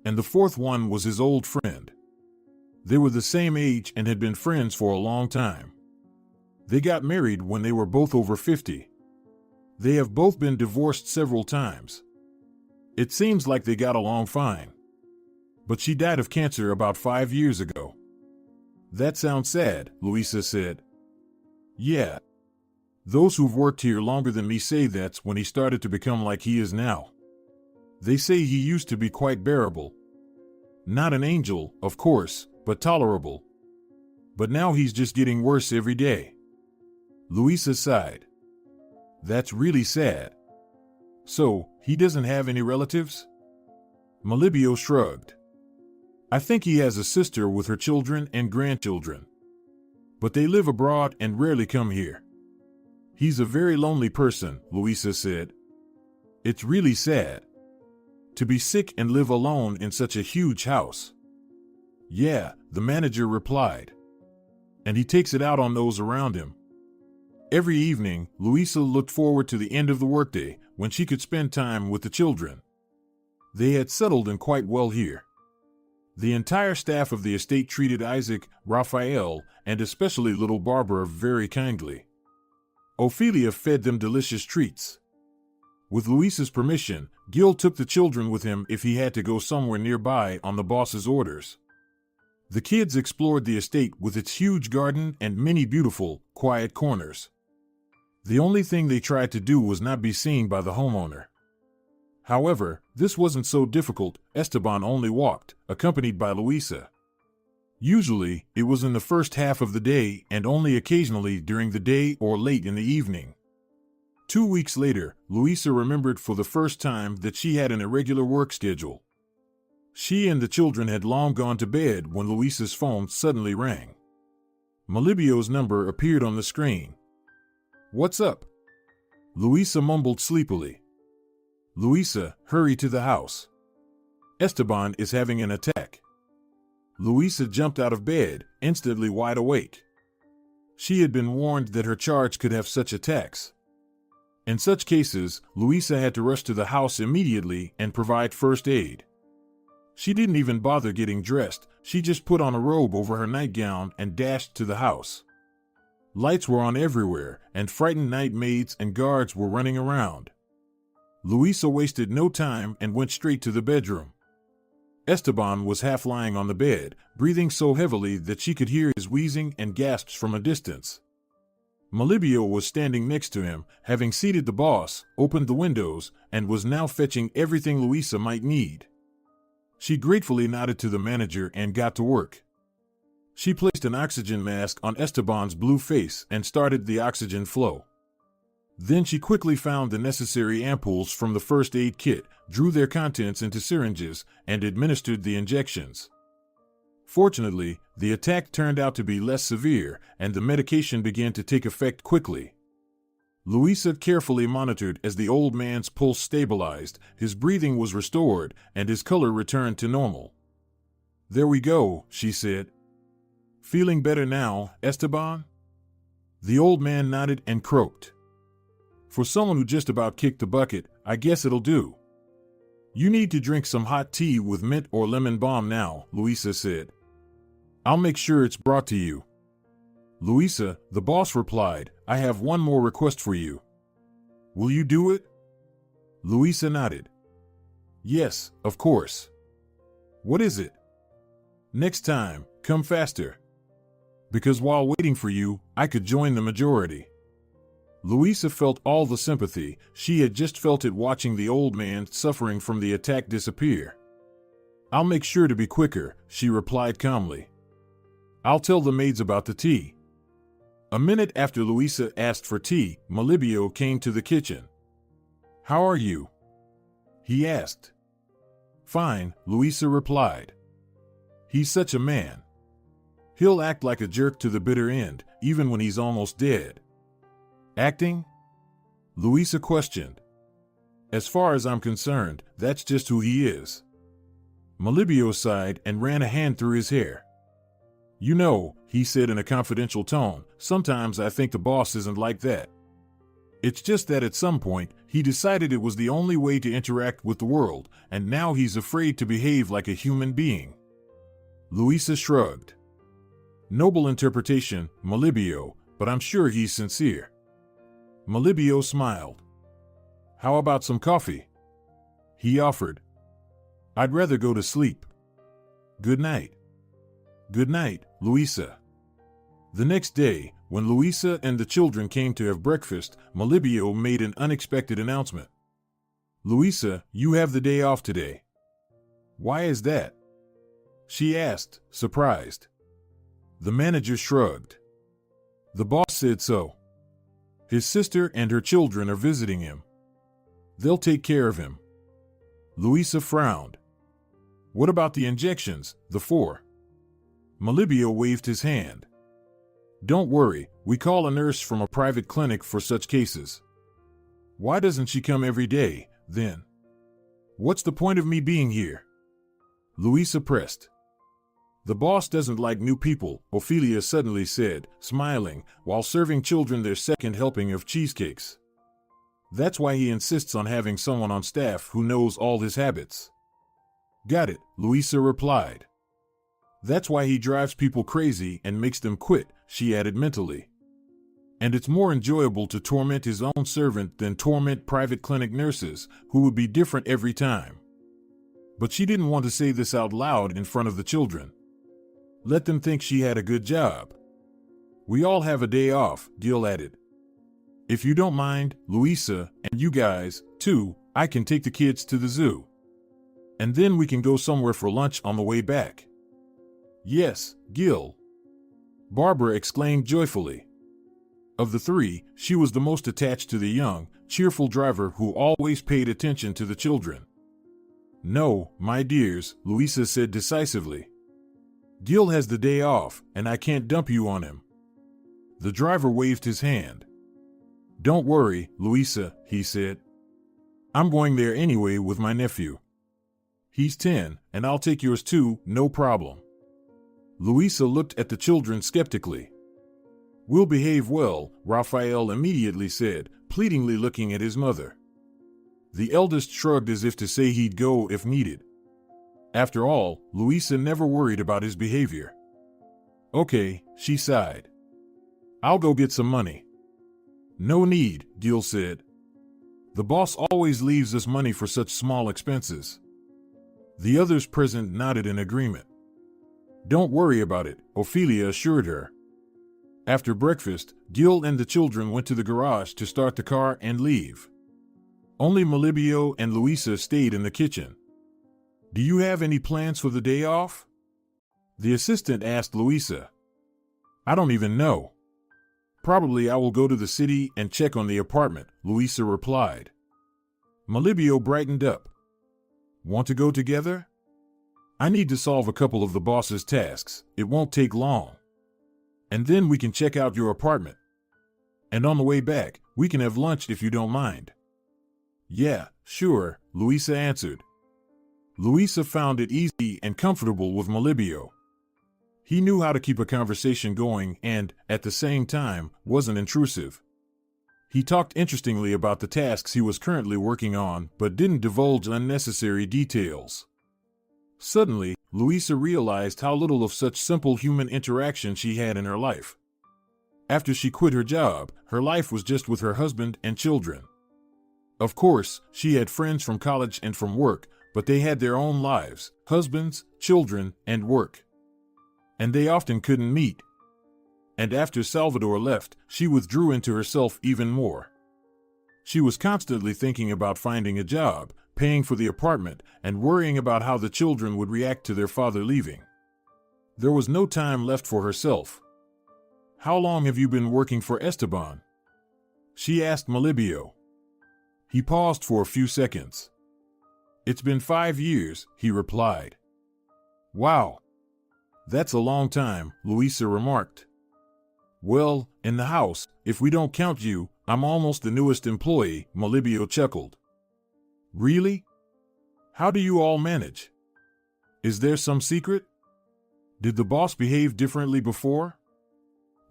And the fourth one was his old friend. They were the same age and had been friends for a long time. They got married when they were both over 50. They have both been divorced several times. It seems like they got along fine. But she died of cancer about 5 years ago. That sounds sad, Luisa said. Yeah. Those who've worked here longer than me say that's when he started to become like he is now. They say he used to be quite bearable. Not an angel, of course, but tolerable. But now he's just getting worse every day. Luisa sighed. That's really sad. So, he doesn't have any relatives? Malibio shrugged. I think he has a sister with her children and grandchildren. But they live abroad and rarely come here. He's a very lonely person, Luisa said. It's really sad. To be sick and live alone in such a huge house. Yeah, the manager replied. And he takes it out on those around him. Every evening, Luisa looked forward to the end of the workday, when she could spend time with the children. They had settled in quite well here. The entire staff of the estate treated Isaac, Raphael, and especially little Barbara very kindly. Ophelia fed them delicious treats. With Luisa's permission, Gil took the children with him if he had to go somewhere nearby on the boss's orders. The kids explored the estate with its huge garden and many beautiful, quiet corners. The only thing they tried to do was not be seen by the homeowner. However, this wasn't so difficult. Esteban only walked, accompanied by Luisa. Usually, it was in the first half of the day and only occasionally during the day or late in the evening. 2 weeks later, Luisa remembered for the first time that she had an irregular work schedule. She and the children had long gone to bed when Luisa's phone suddenly rang. Malibio's number appeared on the screen. What's up? Luisa mumbled sleepily. Luisa, hurry to the house. Esteban is having an attack. Luisa jumped out of bed, instantly wide awake. She had been warned that her charge could have such attacks. In such cases, Luisa had to rush to the house immediately and provide first aid. She didn't even bother getting dressed, she just put on a robe over her nightgown and dashed to the house. Lights were on everywhere, and frightened night maids and guards were running around. Luisa wasted no time and went straight to the bedroom. Esteban was half lying on the bed, breathing so heavily that she could hear his wheezing and gasps from a distance. Malibio was standing next to him, having seated the boss, opened the windows, and was now fetching everything Luisa might need. She gratefully nodded to the manager and got to work. She placed an oxygen mask on Esteban's blue face and started the oxygen flow. Then she quickly found the necessary ampoules from the first aid kit, drew their contents into syringes, and administered the injections. Fortunately, the attack turned out to be less severe, and the medication began to take effect quickly. Louisa carefully monitored as the old man's pulse stabilized, his breathing was restored, and his color returned to normal. "There we go," she said. "Feeling better now, Esteban?" The old man nodded and croaked. "For someone who just about kicked the bucket, I guess it'll do." "You need to drink some hot tea with mint or lemon balm now," Louisa said. "I'll make sure it's brought to you." "Louisa," the boss replied, "I have one more request for you." "Will you do it?" Louisa nodded. "Yes, of course." "What is it?" "Next time, come faster. Because while waiting for you, I could join the majority." Louisa felt all the sympathy. She had just felt it watching the old man suffering from the attack disappear. "I'll make sure to be quicker," she replied calmly. "I'll tell the maids about the tea." A minute after Louisa asked for tea, Melibio came to the kitchen. "How are you?" he asked. "Fine," Louisa replied. "He's such a man. He'll act like a jerk to the bitter end, even when he's almost dead." "Acting?" Louisa questioned. "As far as I'm concerned, that's just who he is." Melibio sighed and ran a hand through his hair. "You know," he said in a confidential tone, "sometimes I think the boss isn't like that. It's just that at some point, he decided it was the only way to interact with the world, and now he's afraid to behave like a human being." Louisa shrugged. "Noble interpretation, Melibio, but I'm sure he's sincere." Melibio smiled. "How about some coffee?" he offered. "I'd rather go to sleep. Good night." "Good night, Louisa." The next day, when Louisa and the children came to have breakfast, Melibio made an unexpected announcement. "Louisa, you have the day off today." "Why is that?" she asked, surprised. The manager shrugged. "The boss said so. His sister and her children are visiting him. They'll take care of him." Louisa frowned. "What about the injections, the 4? Melibio waved his hand. "Don't worry, we call a nurse from a private clinic for such cases." "Why doesn't she come every day, then?" "What's the point of me being here?" Louisa pressed. "The boss doesn't like new people," Ophelia suddenly said, smiling, while serving children their second helping of cheesecakes. "That's why he insists on having someone on staff who knows all his habits." "Got it," Louisa replied. "That's why he drives people crazy and makes them quit," she added mentally. "And it's more enjoyable to torment his own servant than torment private clinic nurses, who would be different every time." But she didn't want to say this out loud in front of the children. Let them think she had a good job. "We all have a day off," Gil added. "If you don't mind, Louisa, and you guys, too, I can take the kids to the zoo. And then we can go somewhere for lunch on the way back." "Yes, Gil," Barbara exclaimed joyfully. Of the three, she was the most attached to the young, cheerful driver who always paid attention to the children. "No, my dears," Louisa said decisively. "Gil has the day off, and I can't dump you on him." The driver waved his hand. "Don't worry, Louisa," he said. "I'm going there anyway with my nephew. He's 10, and I'll take yours too, no problem." Louisa looked at the children skeptically. "We'll behave well," Raphael immediately said, pleadingly looking at his mother. The eldest shrugged as if to say he'd go if needed. After all, Louisa never worried about his behavior. "Okay," she sighed. "I'll go get some money." "No need," Gil said. "The boss always leaves us money for such small expenses." The others present nodded in agreement. "Don't worry about it," Ophelia assured her. After breakfast, Gil and the children went to the garage to start the car and leave. Only Melibio and Louisa stayed in the kitchen. "Do you have any plans for the day off?" the assistant asked Louisa. "I don't even know. Probably I will go to the city and check on the apartment," Louisa replied. Melibio brightened up. "Want to go together?" I need to solve a couple of the boss's tasks. It won't take long. And then we can check out your apartment. And on the way back, we can have lunch if you don't mind. Yeah, sure, Luisa answered. Luisa found it easy and comfortable with Melibio. He knew how to keep a conversation going and, at the same time, wasn't intrusive. He talked interestingly about the tasks he was currently working on, but didn't divulge unnecessary details. Suddenly, Luisa realized how little of such simple human interaction she had in her life. After she quit her job, her life was just with her husband and children. Of course, she had friends from college and from work, but they had their own lives, husbands, children, and work. And they often couldn't meet. And after Salvador left, she withdrew into herself even more. She was constantly thinking about finding a job, paying for the apartment, and worrying about how the children would react to their father leaving. There was no time left for herself. How long have you been working for Esteban? She asked Melibio. He paused for a few seconds. It's been 5 years, he replied. Wow. That's a long time, Luisa remarked. Well, in the house, if we don't count you, I'm almost the newest employee, Melibio chuckled. Really? How do you all manage? Is there some secret? Did the boss behave differently before?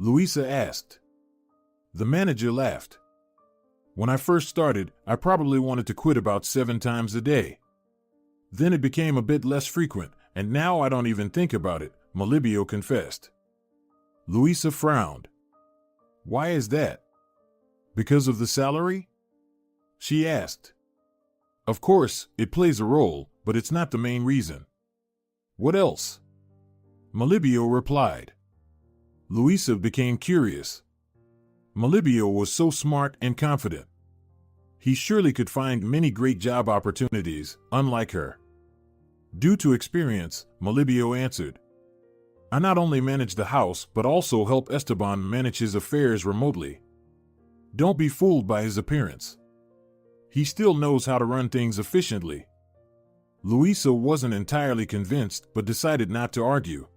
Luisa asked. The manager laughed. When I first started, I probably wanted to quit about 7 times a day. Then it became a bit less frequent, and now I don't even think about it, Melibio confessed. Luisa frowned. Why is that? Because of the salary? She asked. Of course, it plays a role, but it's not the main reason. What else? Melibio replied. Luisa became curious. Melibio was so smart and confident. He surely could find many great job opportunities, unlike her. Due to experience, Melibio answered. I not only manage the house, but also help Esteban manage his affairs remotely. Don't be fooled by his appearance. He still knows how to run things efficiently. Luisa wasn't entirely convinced, but decided not to argue.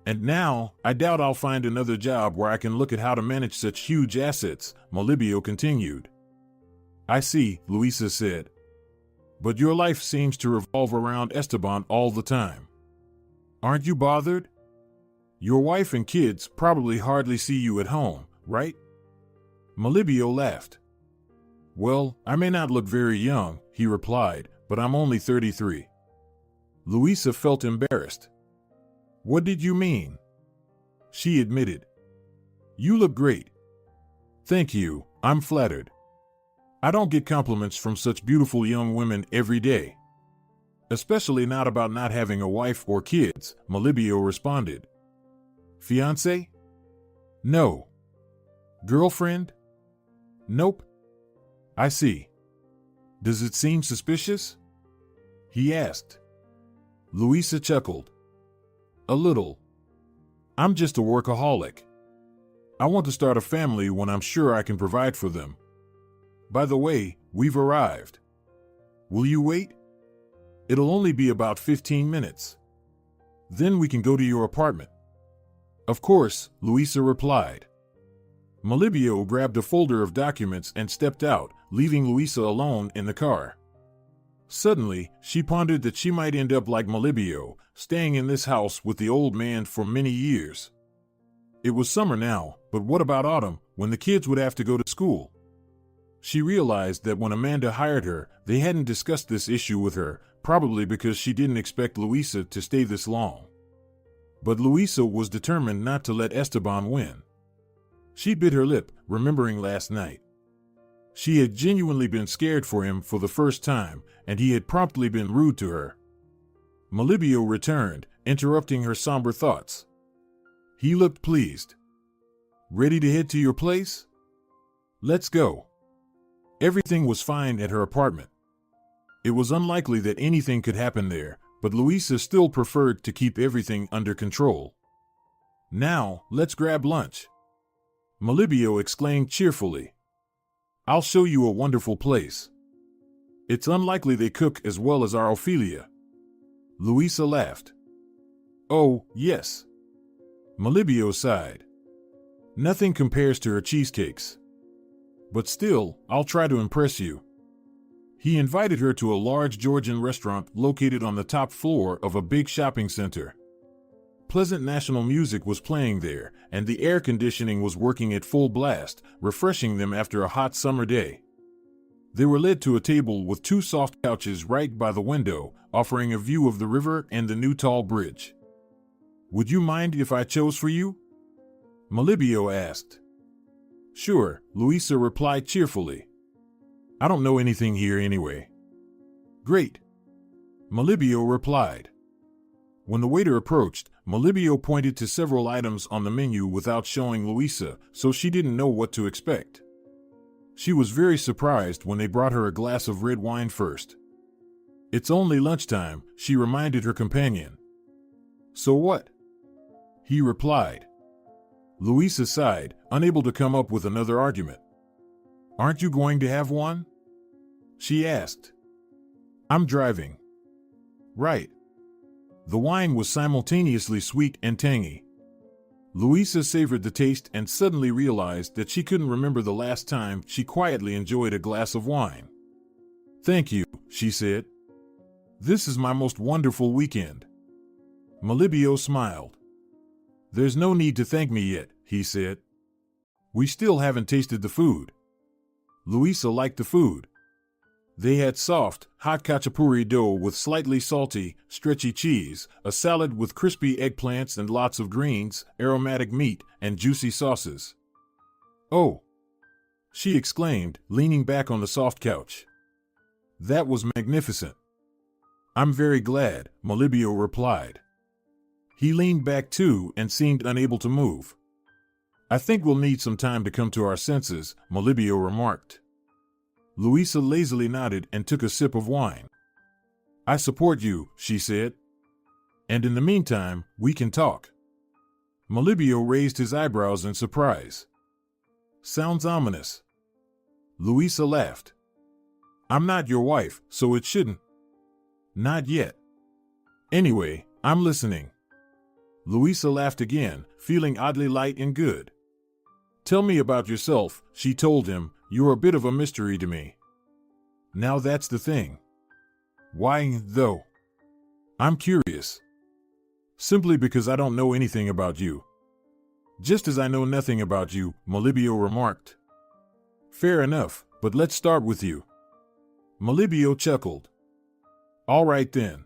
And now, I doubt I'll find another job where I can look at how to manage such huge assets, Melibio continued. I see, Luisa said. But your life seems to revolve around Esteban all the time. Aren't you bothered? Your wife and kids probably hardly see you at home, right? Melibio laughed. Well, I may not look very young, he replied, but I'm only 33. Luisa felt embarrassed. What did you mean? She admitted. You look great. Thank you, I'm flattered. I don't get compliments from such beautiful young women every day. Especially not about not having a wife or kids, Melibio responded. Fiancé? No. Girlfriend? Nope. I see. Does it seem suspicious? He asked. Luisa chuckled. A little. I'm just a workaholic. I want to start a family when I'm sure I can provide for them. By the way, we've arrived. Will you wait? It'll only be about 15 minutes. Then we can go to your apartment. Of course, Luisa replied. Melibio grabbed a folder of documents and stepped out, leaving Luisa alone in the car. Suddenly, she pondered that she might end up like Melibio, staying in this house with the old man for many years. It was summer now, but what about autumn, when the kids would have to go to school? She realized that when Amanda hired her, they hadn't discussed this issue with her, probably because she didn't expect Luisa to stay this long. But Luisa was determined not to let Esteban win. She bit her lip, remembering last night. She had genuinely been scared for him for the first time, and he had promptly been rude to her. Melibio returned, interrupting her somber thoughts. He looked pleased. Ready to head to your place? Let's go. Everything was fine at her apartment. It was unlikely that anything could happen there, but Luisa still preferred to keep everything under control. Now, let's grab lunch. Melibio exclaimed cheerfully. I'll show you a wonderful place. It's unlikely they cook as well as our Ophelia. Louisa laughed. Oh, yes. Melibeo sighed. Nothing compares to her cheesecakes. But still, I'll try to impress you. He invited her to a large Georgian restaurant located on the top floor of a big shopping center. Pleasant national music was playing there, and the air conditioning was working at full blast, refreshing them after a hot summer day. They were led to a table with two soft couches right by the window, offering a view of the river and the new tall bridge. Would you mind if I chose for you? Melibeo asked. Sure, Louisa replied cheerfully. I don't know anything here anyway. Great. Melibeo replied. When the waiter approached, Melibeo pointed to several items on the menu without showing Louisa, so she didn't know what to expect. She was very surprised when they brought her a glass of red wine first. It's only lunchtime, she reminded her companion. So what? He replied. Louisa sighed, unable to come up with another argument. Aren't you going to have one? She asked. I'm driving. Right. The wine was simultaneously sweet and tangy. Louisa savored the taste and suddenly realized that she couldn't remember the last time she quietly enjoyed a glass of wine. Thank you, she said. This is my most wonderful weekend. Melibeo smiled. There's no need to thank me yet, he said. We still haven't tasted the food. Louisa liked the food. They had soft, hot khachapuri dough with slightly salty, stretchy cheese, a salad with crispy eggplants and lots of greens, aromatic meat, and juicy sauces. Oh! She exclaimed, leaning back on the soft couch. That was magnificent. I'm very glad, Melibeo replied. He leaned back too and seemed unable to move. I think we'll need some time to come to our senses, Melibeo remarked. Louisa lazily nodded and took a sip of wine. I support you, she said. And in the meantime, we can talk. Melibeo raised his eyebrows in surprise. Sounds ominous. Louisa laughed. I'm not your wife, so it shouldn't. Not yet. Anyway, I'm listening. Louisa laughed again, feeling oddly light and good. Tell me about yourself, she told him. You're a bit of a mystery to me. Now that's the thing. Why, though? I'm curious. Simply because I don't know anything about you. Just as I know nothing about you, Melibeo remarked. Fair enough, but let's start with you. Melibeo chuckled. All right then.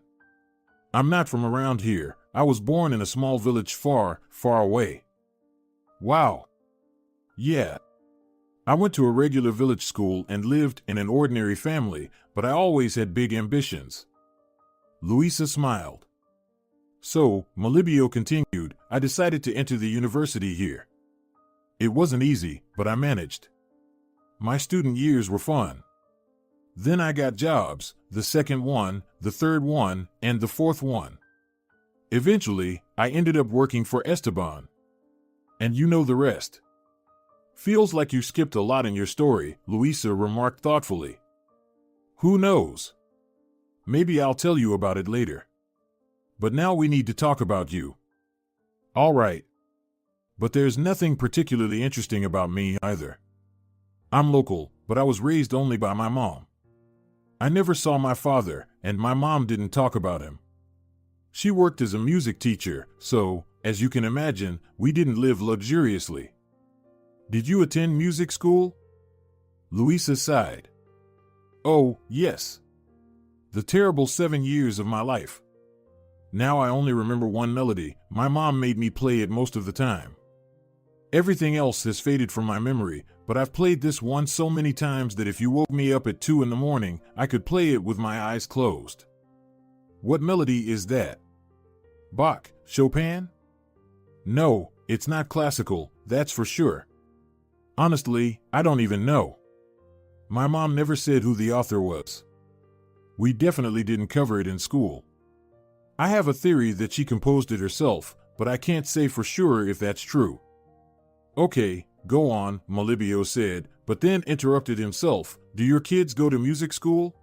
I'm not from around here. I was born in a small village far, far away. Wow. Yeah. I went to a regular village school and lived in an ordinary family, but I always had big ambitions. Louisa smiled. So, Melibeo continued, I decided to enter the university here. It wasn't easy, but I managed. My student years were fun. Then I got jobs, the second one, the third one, and the fourth one. Eventually, I ended up working for Esteban. And you know the rest. Feels like you skipped a lot in your story, Louisa remarked thoughtfully. Who knows? Maybe I'll tell you about it later. But now we need to talk about you. All right. But there's nothing particularly interesting about me either. I'm local, but I was raised only by my mom. I never saw my father, and my mom didn't talk about him. She worked as a music teacher, so, as you can imagine, we didn't live luxuriously. Did you attend music school? Louisa sighed. Oh, yes. The terrible 7 years of my life. Now I only remember one melody. My mom made me play it most of the time. Everything else has faded from my memory, but I've played this one so many times that if you woke me up at 2 a.m, I could play it with my eyes closed. What melody is that? Bach, Chopin? No, it's not classical, that's for sure. Honestly, I don't even know. My mom never said who the author was. We definitely didn't cover it in school. I have a theory that she composed it herself, but I can't say for sure if that's true. Okay, go on, Melibeo said, but then interrupted himself. Do your kids go to music school?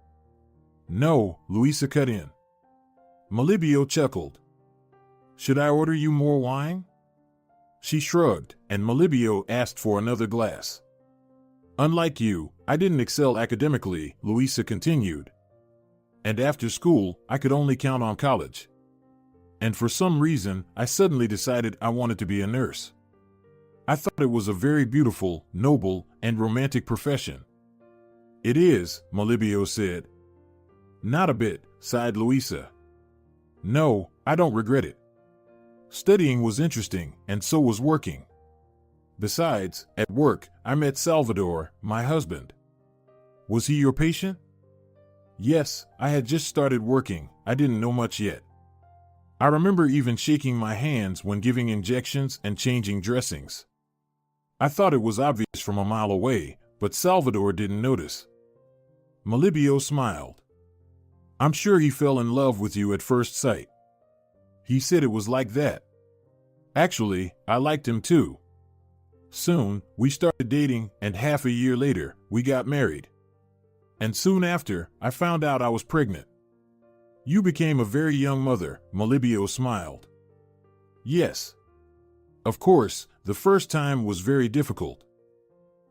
No, Louisa cut in. Melibio chuckled. Should I order you more wine? She shrugged, and Melibio asked for another glass. Unlike you, I didn't excel academically, Louisa continued. And after school, I could only count on college. And for some reason, I suddenly decided I wanted to be a nurse. I thought it was a very beautiful, noble, and romantic profession. It is, Melibio said. Not a bit, sighed Louisa. No, I don't regret it. Studying was interesting, and so was working. Besides, at work, I met Salvador, my husband. Was he your patient? Yes, I had just started working, I didn't know much yet. I remember even shaking my hands when giving injections and changing dressings. I thought it was obvious from a mile away, but Salvador didn't notice. Melibio smiled. I'm sure he fell in love with you at first sight. He said it was like that. Actually, I liked him too. Soon, we started dating, and half a year later, we got married. And soon after, I found out I was pregnant. You became a very young mother, Melibio smiled. Yes. Of course, the first time was very difficult.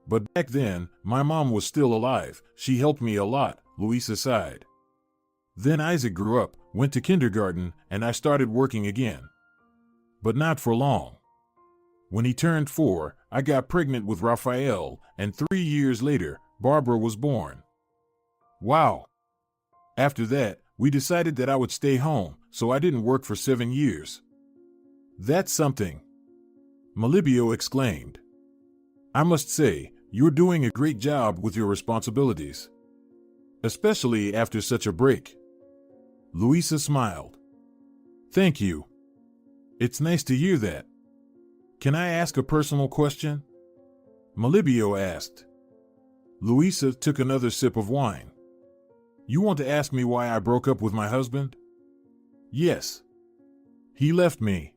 But back then, my mom was still alive, she helped me a lot, Louisa sighed. Then Isaac grew up, went to kindergarten, and I started working again. But not for long. When he turned 4, I got pregnant with Raphael, and 3 years later, Barbara was born. Wow! After that, we decided that I would stay home, so I didn't work for 7 years. That's something! Melibio exclaimed. I must say, you're doing a great job with your responsibilities. Especially after such a break. Louisa smiled. Thank you. It's nice to hear that. Can I ask a personal question? Melibio asked. Louisa took another sip of wine. You want to ask me why I broke up with my husband? Yes. He left me.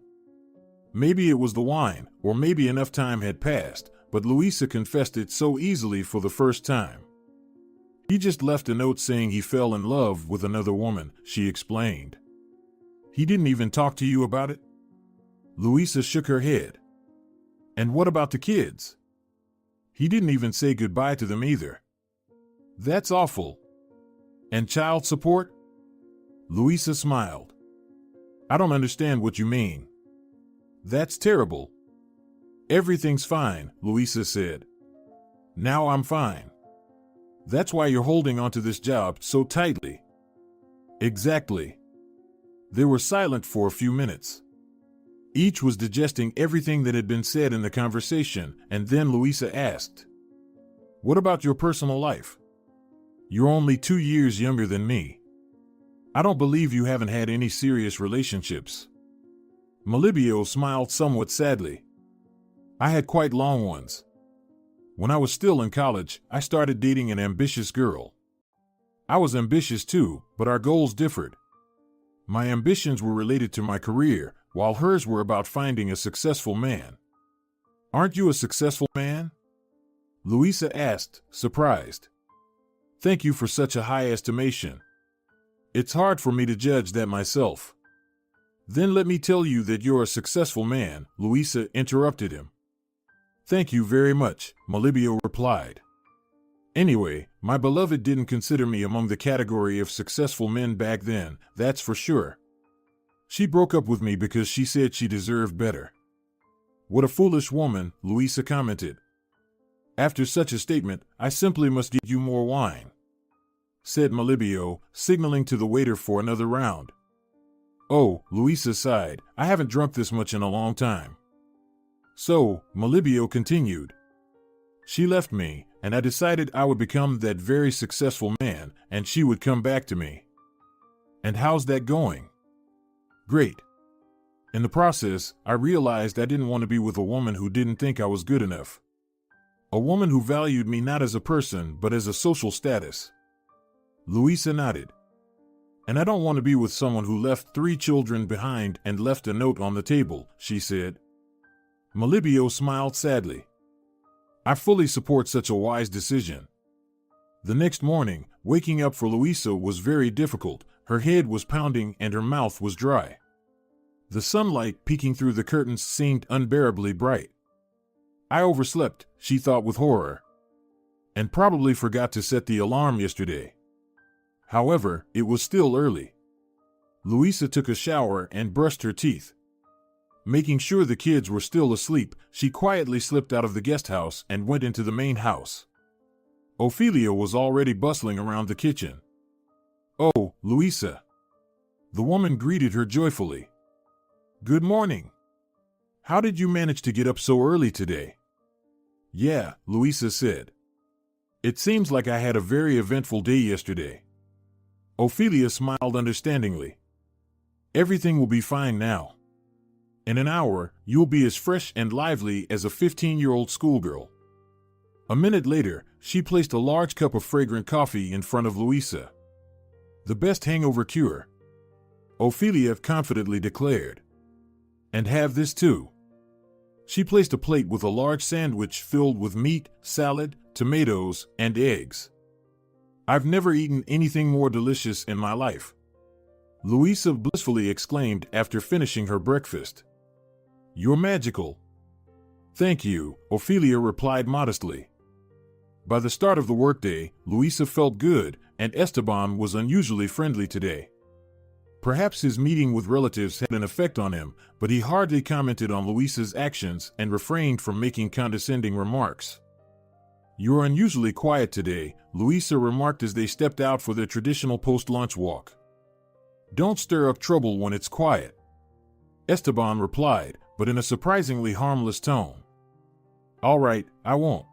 Maybe it was the wine, or maybe enough time had passed, but Louisa confessed it so easily for the first time. He just left a note saying he fell in love with another woman, she explained. He didn't even talk to you about it? Louisa shook her head. And what about the kids? He didn't even say goodbye to them either. That's awful. And child support? Louisa smiled. I don't understand what you mean. That's terrible. Everything's fine, Louisa said. Now I'm fine. That's why you're holding onto this job so tightly. Exactly. They were silent for a few minutes. Each was digesting everything that had been said in the conversation, and then Louisa asked, What about your personal life? You're only 2 years younger than me. I don't believe you haven't had any serious relationships. Melibio smiled somewhat sadly. I had quite long ones. When I was still in college, I started dating an ambitious girl. I was ambitious too, but our goals differed. My ambitions were related to my career, while hers were about finding a successful man. Aren't you a successful man? Louisa asked, surprised. Thank you for such a high estimation. It's hard for me to judge that myself. Then let me tell you that you're a successful man, Louisa interrupted him. Thank you very much, Melibio replied. Anyway, my beloved didn't consider me among the category of successful men back then, that's for sure. She broke up with me because she said she deserved better. What a foolish woman, Louisa commented. After such a statement, I simply must get you more wine, said Melibio, signaling to the waiter for another round. Oh, Louisa sighed, I haven't drunk this much in a long time. So, Melibio continued. She left me, and I decided I would become that very successful man, and she would come back to me. And how's that going? Great. In the process, I realized I didn't want to be with a woman who didn't think I was good enough. A woman who valued me not as a person, but as a social status. Louisa nodded. And I don't want to be with someone who left 3 children behind and left a note on the table, she said. Melibio smiled sadly. I fully support such a wise decision. The next morning, waking up for Louisa was very difficult. Her head was pounding and her mouth was dry. The sunlight peeking through the curtains seemed unbearably bright. I overslept, she thought with horror, and probably forgot to set the alarm yesterday. However, it was still early. Louisa took a shower and brushed her teeth. Making sure the kids were still asleep, she quietly slipped out of the guest house and went into the main house. Ophelia was already bustling around the kitchen. "Oh, Louisa." The woman greeted her joyfully. "Good morning. How did you manage to get up so early today?" "Yeah," Louisa said. "It seems like I had a very eventful day yesterday." Ophelia smiled understandingly. "Everything will be fine now. In an hour, you'll be as fresh and lively as a 15-year-old schoolgirl." A minute later, she placed a large cup of fragrant coffee in front of Louisa. "The best hangover cure," Ophelia confidently declared. "And have this too." She placed a plate with a large sandwich filled with meat, salad, tomatoes, and eggs. "I've never eaten anything more delicious in my life," Louisa blissfully exclaimed after finishing her breakfast. "You're magical." "Thank you," Ophelia replied modestly. By the start of the workday, Louisa felt good, and Esteban was unusually friendly today. Perhaps his meeting with relatives had an effect on him, but he hardly commented on Louisa's actions and refrained from making condescending remarks. "You're unusually quiet today," Louisa remarked as they stepped out for their traditional post-lunch walk. "Don't stir up trouble when it's quiet," Esteban replied, but in a surprisingly harmless tone. "All right, I won't.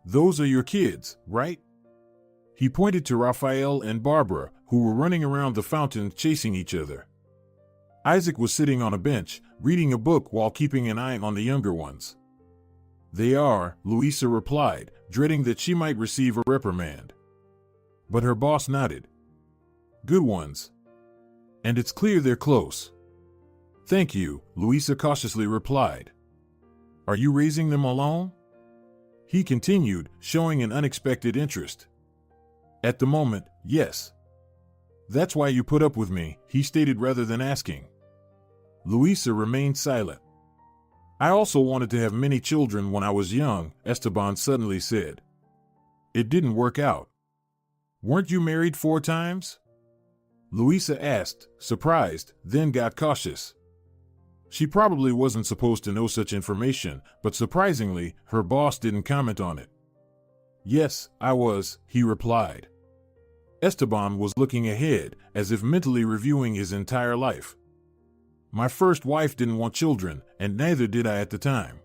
Those are your kids, right?" He pointed to Raphael and Barbara, who were running around the fountain chasing each other. Isaac was sitting on a bench, reading a book while keeping an eye on the younger ones. "They are," Louisa replied, dreading that she might receive a reprimand. But her boss nodded. "Good ones. And it's clear they're close." "Thank you," Louisa cautiously replied. "Are you raising them alone?" He continued, showing an unexpected interest. "At the moment, yes." "That's why you put up with me," he stated rather than asking. Louisa remained silent. "I also wanted to have many children when I was young," Esteban suddenly said. "It didn't work out." "Weren't you married 4 times?" Louisa asked, surprised, then got cautious. She probably wasn't supposed to know such information, but surprisingly, her boss didn't comment on it. "Yes, I was," he replied. Esteban was looking ahead, as if mentally reviewing his entire life. "My first wife didn't want children, and neither did I at the time.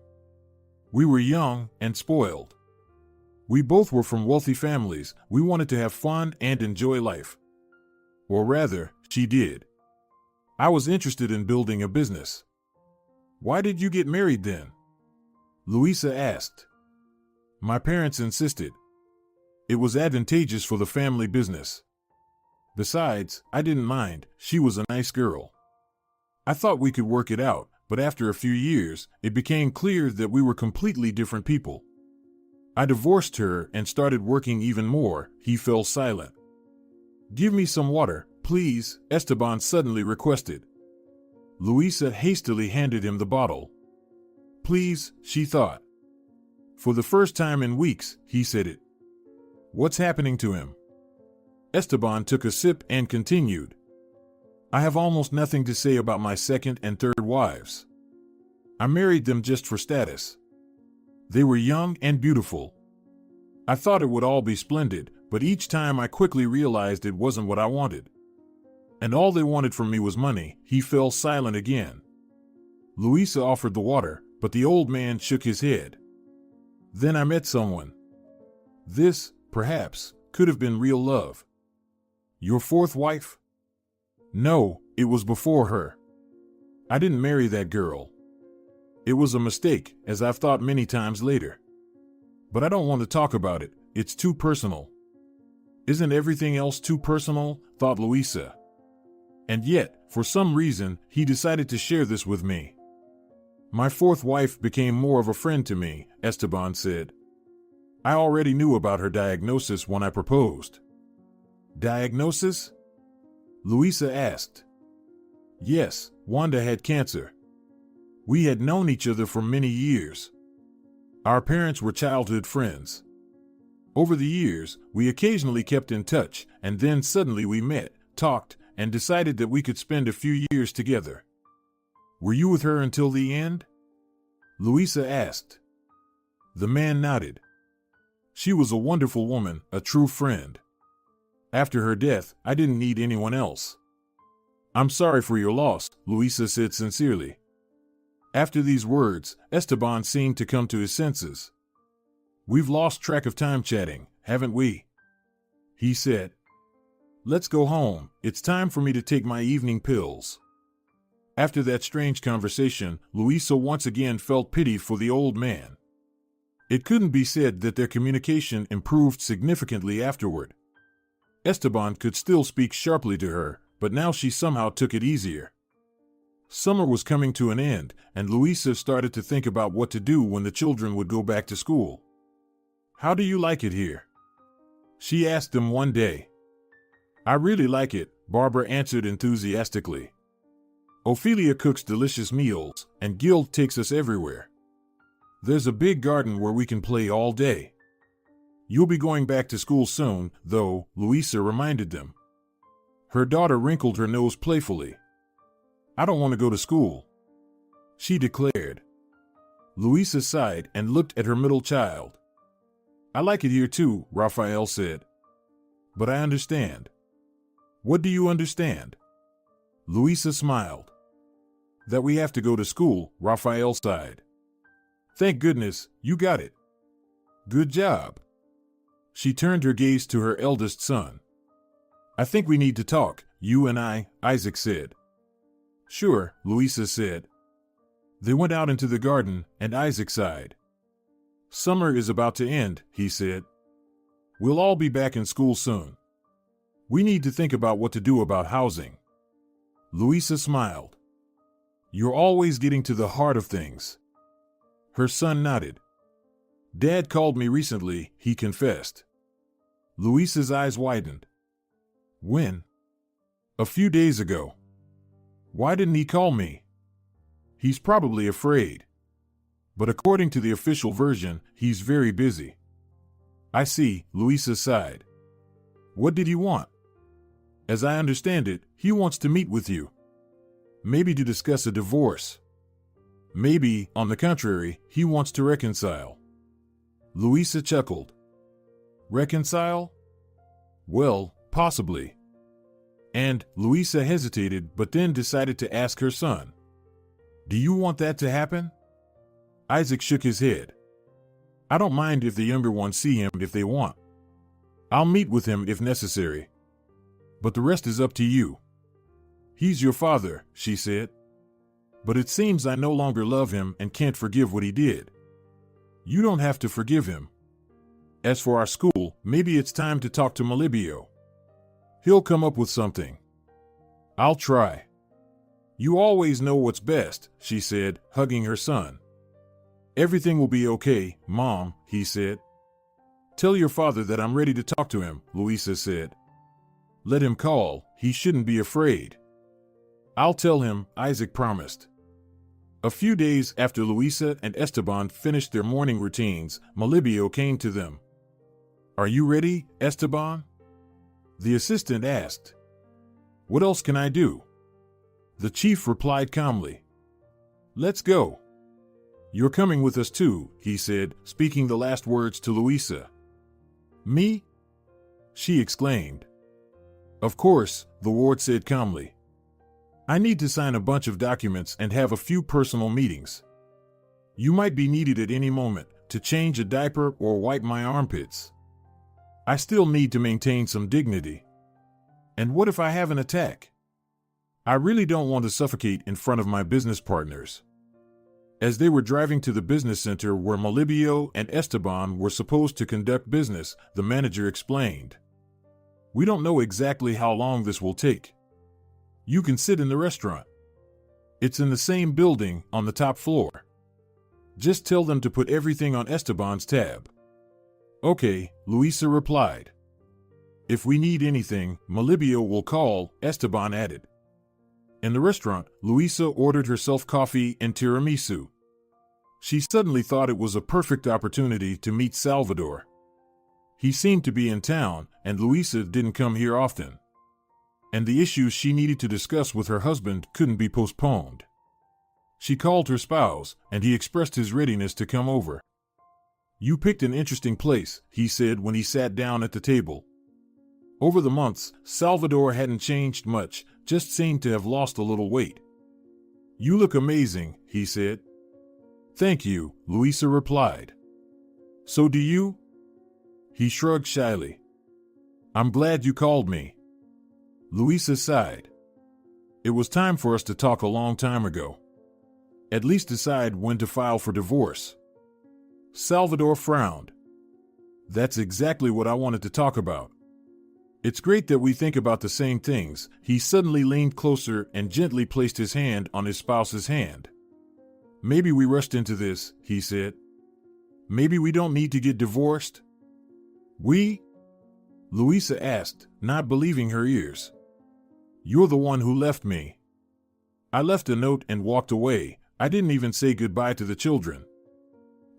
We were young and spoiled. We both were from wealthy families. We wanted to have fun and enjoy life. Or rather, she did. I was interested in building a business." "Why did you get married then?" Louisa asked. "My parents insisted. It was advantageous for the family business. Besides, I didn't mind, she was a nice girl. I thought we could work it out, but after a few years, it became clear that we were completely different people. I divorced her and started working even more." He fell silent. "Give me some water, please," Esteban suddenly requested. Louisa hastily handed him the bottle. "Please," she thought. For the first time in weeks, he said it. "What's happening to him?" Esteban took a sip and continued. "I have almost nothing to say about my second and third wives. I married them just for status. They were young and beautiful. I thought it would all be splendid, but each time I quickly realized it wasn't what I wanted. And all they wanted from me was money." He fell silent again. Louisa offered the water, but the old man shook his head. "Then I met someone. This, perhaps, could have been real love." "Your fourth wife?" "No, it was before her. I didn't marry that girl. It was a mistake, as I've thought many times later. But I don't want to talk about it, it's too personal." "Isn't everything else too personal?" thought Louisa. And yet, for some reason, he decided to share this with me. "My fourth wife became more of a friend to me," Esteban said. "I already knew about her diagnosis when I proposed." "Diagnosis?" Luisa asked. Yes, Wanda had cancer. We had known each other for many years. Our parents were childhood friends. Over the years, we occasionally kept in touch, and then suddenly we met, talked, and decided that we could spend a few years together. Were you with her until the end? Luisa asked. The man nodded. She was a wonderful woman, a true friend. After her death, I didn't need anyone else. I'm sorry for your loss, Luisa said sincerely. After these words, Esteban seemed to come to his senses. We've lost track of time chatting, haven't we? He said. Let's go home. It's time for me to take my evening pills. After that strange conversation, Luisa once again felt pity for the old man. It couldn't be said that their communication improved significantly afterward. Esteban could still speak sharply to her, but now she somehow took it easier. Summer was coming to an end, and Luisa started to think about what to do when the children would go back to school. How do you like it here? She asked them one day. I really like it, Barbara answered enthusiastically. Ophelia cooks delicious meals, and Gil takes us everywhere. There's a big garden where we can play all day. You'll be going back to school soon, though, Luisa reminded them. Her daughter wrinkled her nose playfully. I don't want to go to school, she declared. Luisa sighed and looked at her middle child. I like it here too, Raphael said. But I understand. What do you understand? Luisa smiled. That we have to go to school, Raphael sighed. Thank goodness, you got it. Good job. She turned her gaze to her eldest son. I think we need to talk, you and I, Isaac said. Sure, Luisa said. They went out into the garden, and Isaac sighed. Summer is about to end, he said. We'll all be back in school soon. We need to think about what to do about housing. Luisa smiled. You're always getting to the heart of things. Her son nodded. Dad called me recently, he confessed. Luisa's eyes widened. When? A few days ago. Why didn't he call me? He's probably afraid. But according to the official version, he's very busy. I see, Luisa sighed. What did he want? As I understand it, he wants to meet with you. Maybe to discuss a divorce. Maybe, on the contrary, he wants to reconcile. Luisa chuckled. Reconcile? Well, possibly. And Luisa hesitated but then decided to ask her son. Do you want that to happen? Isaac shook his head. I don't mind if the younger ones see him if they want. I'll meet with him if necessary. But the rest is up to you. He's your father, she said. But it seems I no longer love him and can't forgive what he did. You don't have to forgive him. As for our school, maybe it's time to talk to Melibio. He'll come up with something. I'll try. You always know what's best, she said, hugging her son. Everything will be okay, Mom, he said. Tell your father that I'm ready to talk to him, Luisa said. Let him call, he shouldn't be afraid. I'll tell him, Isaac promised. A few days after Luisa and Esteban finished their morning routines, Melibio came to them. Are you ready, Esteban? The assistant asked. What else can I do? The chief replied calmly. Let's go. You're coming with us too, he said, speaking the last words to Luisa. Me? She exclaimed. Of course, the ward said calmly. I need to sign a bunch of documents and have a few personal meetings. You might be needed at any moment to change a diaper or wipe my armpits. I still need to maintain some dignity. And what if I have an attack? I really don't want to suffocate in front of my business partners. As they were driving to the business center where Melibio and Esteban were supposed to conduct business, the manager explained. We don't know exactly how long this will take. You can sit in the restaurant. It's in the same building on the top floor. Just tell them to put everything on Esteban's tab. Okay, Luisa replied. If we need anything, Melibio will call, Esteban added. In the restaurant, Luisa ordered herself coffee and tiramisu. She suddenly thought it was a perfect opportunity to meet Salvador. He seemed to be in town, and Luisa didn't come here often. And the issues she needed to discuss with her husband couldn't be postponed. She called her spouse, and he expressed his readiness to come over. "You picked an interesting place," he said when he sat down at the table. Over the months, Salvador hadn't changed much, just seemed to have lost a little weight. "You look amazing," he said. "Thank you," Luisa replied. "So do you?" He shrugged shyly. "I'm glad you called me." Luisa sighed. It was time for us to talk a long time ago. At least decide when to file for divorce. Salvador frowned. "That's exactly what I wanted to talk about. It's great that we think about the same things." He suddenly leaned closer and gently placed his hand on his spouse's hand. "Maybe we rushed into this," he said. "Maybe we don't need to get divorced?" "We?" Luisa asked, not believing her ears. "You're the one who left me." "I left a note and walked away. I didn't even say goodbye to the children.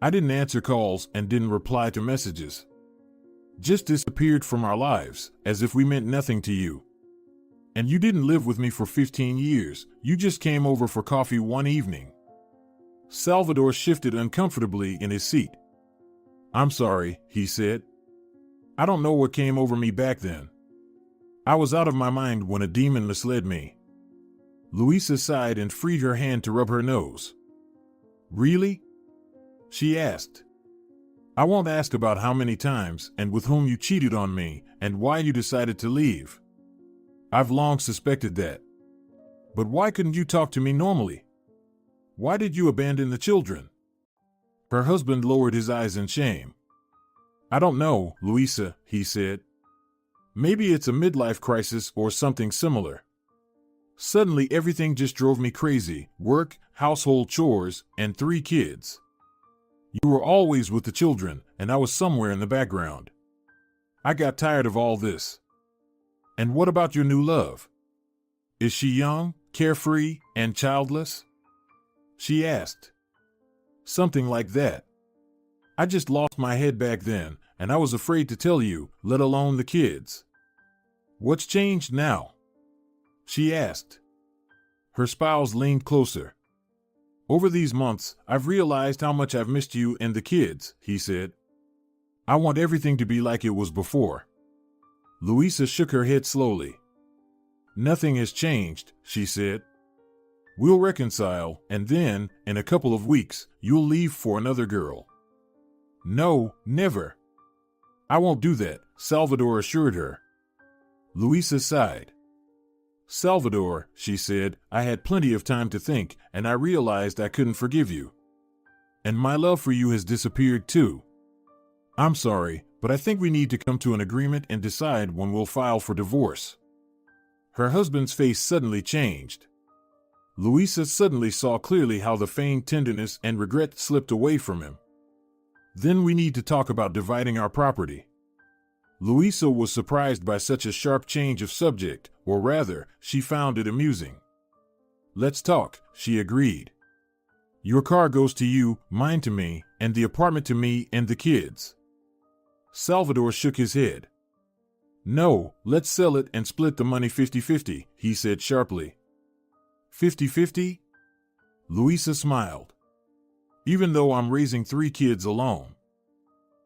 I didn't answer calls and didn't reply to messages. Just disappeared from our lives, as if we meant nothing to you. And you didn't live with me for 15 years, you just came over for coffee one evening." Salvador shifted uncomfortably in his seat. "I'm sorry," he said. "I don't know what came over me back then. I was out of my mind when a demon misled me." Luisa sighed and freed her hand to rub her nose. "Really?" she asked. "I won't ask about how many times and with whom you cheated on me and why you decided to leave. I've long suspected that. But why couldn't you talk to me normally? Why did you abandon the children?" Her husband lowered his eyes in shame. "I don't know, Luisa," he said. "Maybe it's a midlife crisis or something similar. Suddenly everything just drove me crazy: work, household chores, and 3 kids. You were always with the children, and I was somewhere in the background. I got tired of all this." "And what about your new love? Is she young, carefree, and childless?" she asked. "Something like that. I just lost my head back then, and I was afraid to tell you, let alone the kids." "What's changed now?" she asked. Her spouse leaned closer. "Over these months, I've realized how much I've missed you and the kids," he said. "I want everything to be like it was before." Luisa shook her head slowly. "Nothing has changed," she said. "We'll reconcile, and then, in a couple of weeks, you'll leave for another girl." "No, never. I won't do that," Salvador assured her. Luisa sighed. "Salvador," she said, "I had plenty of time to think, and I realized I couldn't forgive you. And my love for you has disappeared too. I'm sorry, but I think we need to come to an agreement and decide when we'll file for divorce." Her husband's face suddenly changed. Luisa suddenly saw clearly how the feigned tenderness and regret slipped away from him. "Then we need to talk about dividing our property." Luisa was surprised by such a sharp change of subject, or rather, she found it amusing. "Let's talk," she agreed. "Your car goes to you, mine to me, and the apartment to me and the kids." Salvador shook his head. "No, let's sell it and split the money 50-50, he said sharply. 50-50? Luisa smiled. "Even though I'm raising 3 kids alone."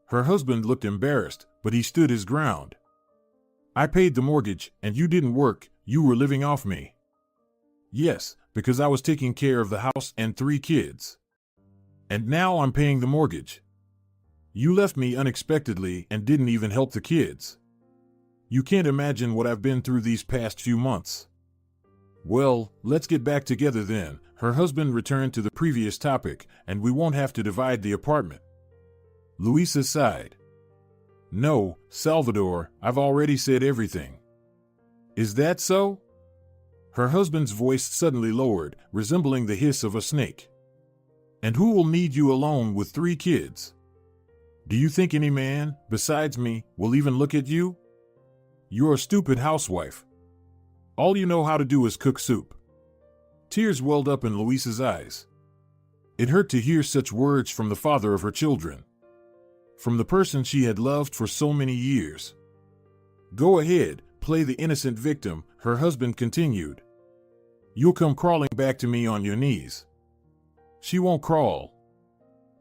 Her husband looked embarrassed, but he stood his ground. "I paid the mortgage, and you didn't work, you were living off me." "Yes, because I was taking care of the house and 3 kids. And now I'm paying the mortgage. You left me unexpectedly and didn't even help the kids. You can't imagine what I've been through these past few months." "Well, let's get back together then." Her husband returned to the previous topic, "and we won't have to divide the apartment." Luisa sighed. "No, Salvador, I've already said everything." "Is that so?" Her husband's voice suddenly lowered, resembling the hiss of a snake. "And who will need you alone with 3 kids? Do you think any man, besides me, will even look at you?" You're a stupid housewife. All you know how to do is cook soup. Tears welled up in Luisa's eyes. It hurt to hear such words from the father of her children. From the person she had loved for so many years. Go ahead, play the innocent victim, her husband continued. You'll come crawling back to me on your knees. She won't crawl.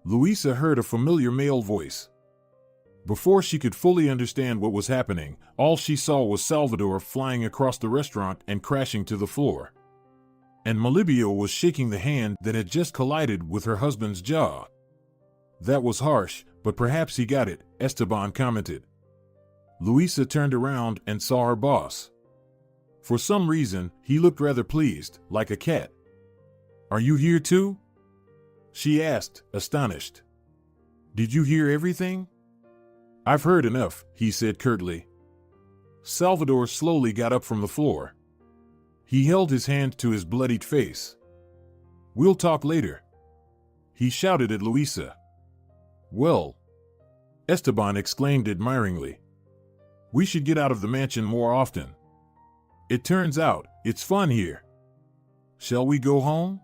Luisa heard a familiar male voice. Before she could fully understand what was happening, all she saw was Salvador flying across the restaurant and crashing to the floor. And Melibio was shaking the hand that had just collided with her husband's jaw. That was harsh, but perhaps he got it, Esteban commented. Luisa turned around and saw her boss. For some reason, he looked rather pleased, like a cat. Are you here too? She asked, astonished. Did you hear everything? I've heard enough, he said curtly. Salvador slowly got up from the floor. He held his hand to his bloodied face. We'll talk later. He shouted at Luisa. Well, Esteban exclaimed admiringly. We should get out of the mansion more often. It turns out, it's fun here. Shall we go home?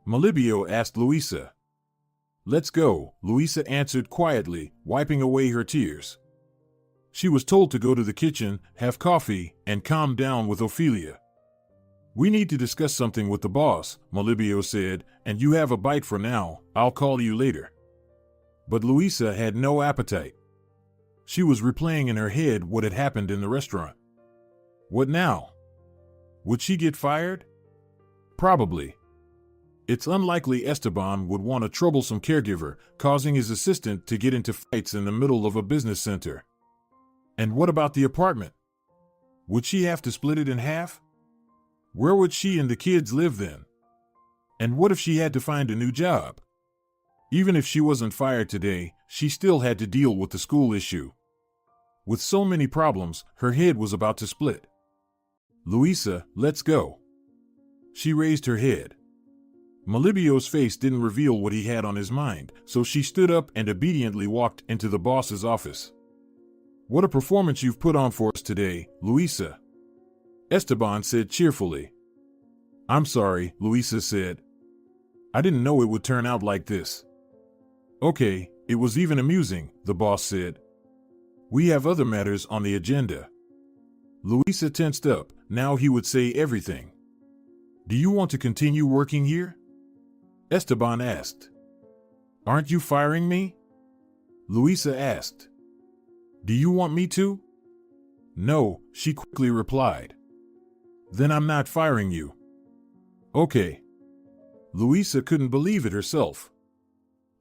Melibio asked Luisa. Let's go, Luisa answered quietly, wiping away her tears. She was told to go to the kitchen, have coffee, and calm down with Ophelia. We need to discuss something with the boss, Melibio said, and you have a bite for now, I'll call you later. But Luisa had no appetite. She was replaying in her head what had happened in the restaurant. What now? Would she get fired? Probably. It's unlikely Esteban would want a troublesome caregiver, causing his assistant to get into fights in the middle of a business center. And what about the apartment? Would she have to split it in half? Where would she and the kids live then? And what if she had to find a new job? Even if she wasn't fired today, she still had to deal with the school issue. With so many problems, her head was about to split. Luisa, let's go. She raised her head. Melibio's face didn't reveal what he had on his mind, so she stood up and obediently walked into the boss's office. What a performance you've put on for us today, Luisa. Esteban said cheerfully. I'm sorry, Luisa said. I didn't know it would turn out like this. Okay, it was even amusing, the boss said. We have other matters on the agenda. Luisa tensed up, now he would say everything. Do you want to continue working here? Esteban asked. Aren't you firing me? Luisa asked. Do you want me to? No, she quickly replied. Then I'm not firing you. Okay. Luisa couldn't believe it herself.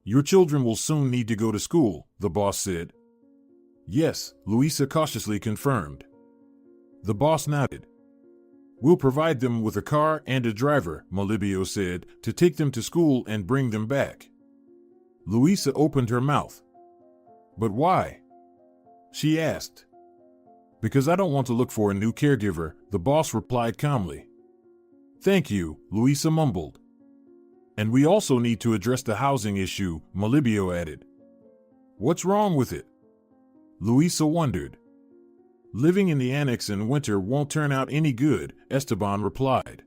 Your children will soon need to go to school, the boss said. Yes, Luisa cautiously confirmed. The boss nodded. We'll provide them with a car and a driver, Melibio said, to take them to school and bring them back. Luisa opened her mouth. But why? She asked. Because I don't want to look for a new caregiver, the boss replied calmly. Thank you, Luisa mumbled. And we also need to address the housing issue, Melibio added. What's wrong with it? Luisa wondered. Living in the annex in winter won't turn out any good, Esteban replied.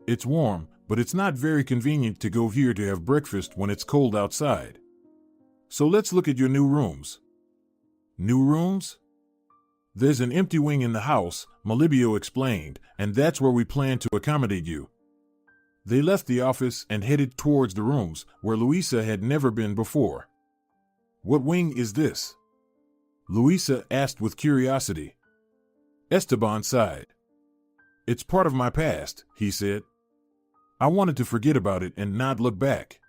It's warm, but it's not very convenient to go here to have breakfast when it's cold outside. So let's look at your new rooms. New rooms? There's an empty wing in the house, Melibio explained, and that's where we plan to accommodate you. They left the office and headed towards the rooms, where Luisa had never been before. What wing is this? Luisa asked with curiosity. Esteban sighed. It's part of my past, he said. I wanted to forget about it and not look back.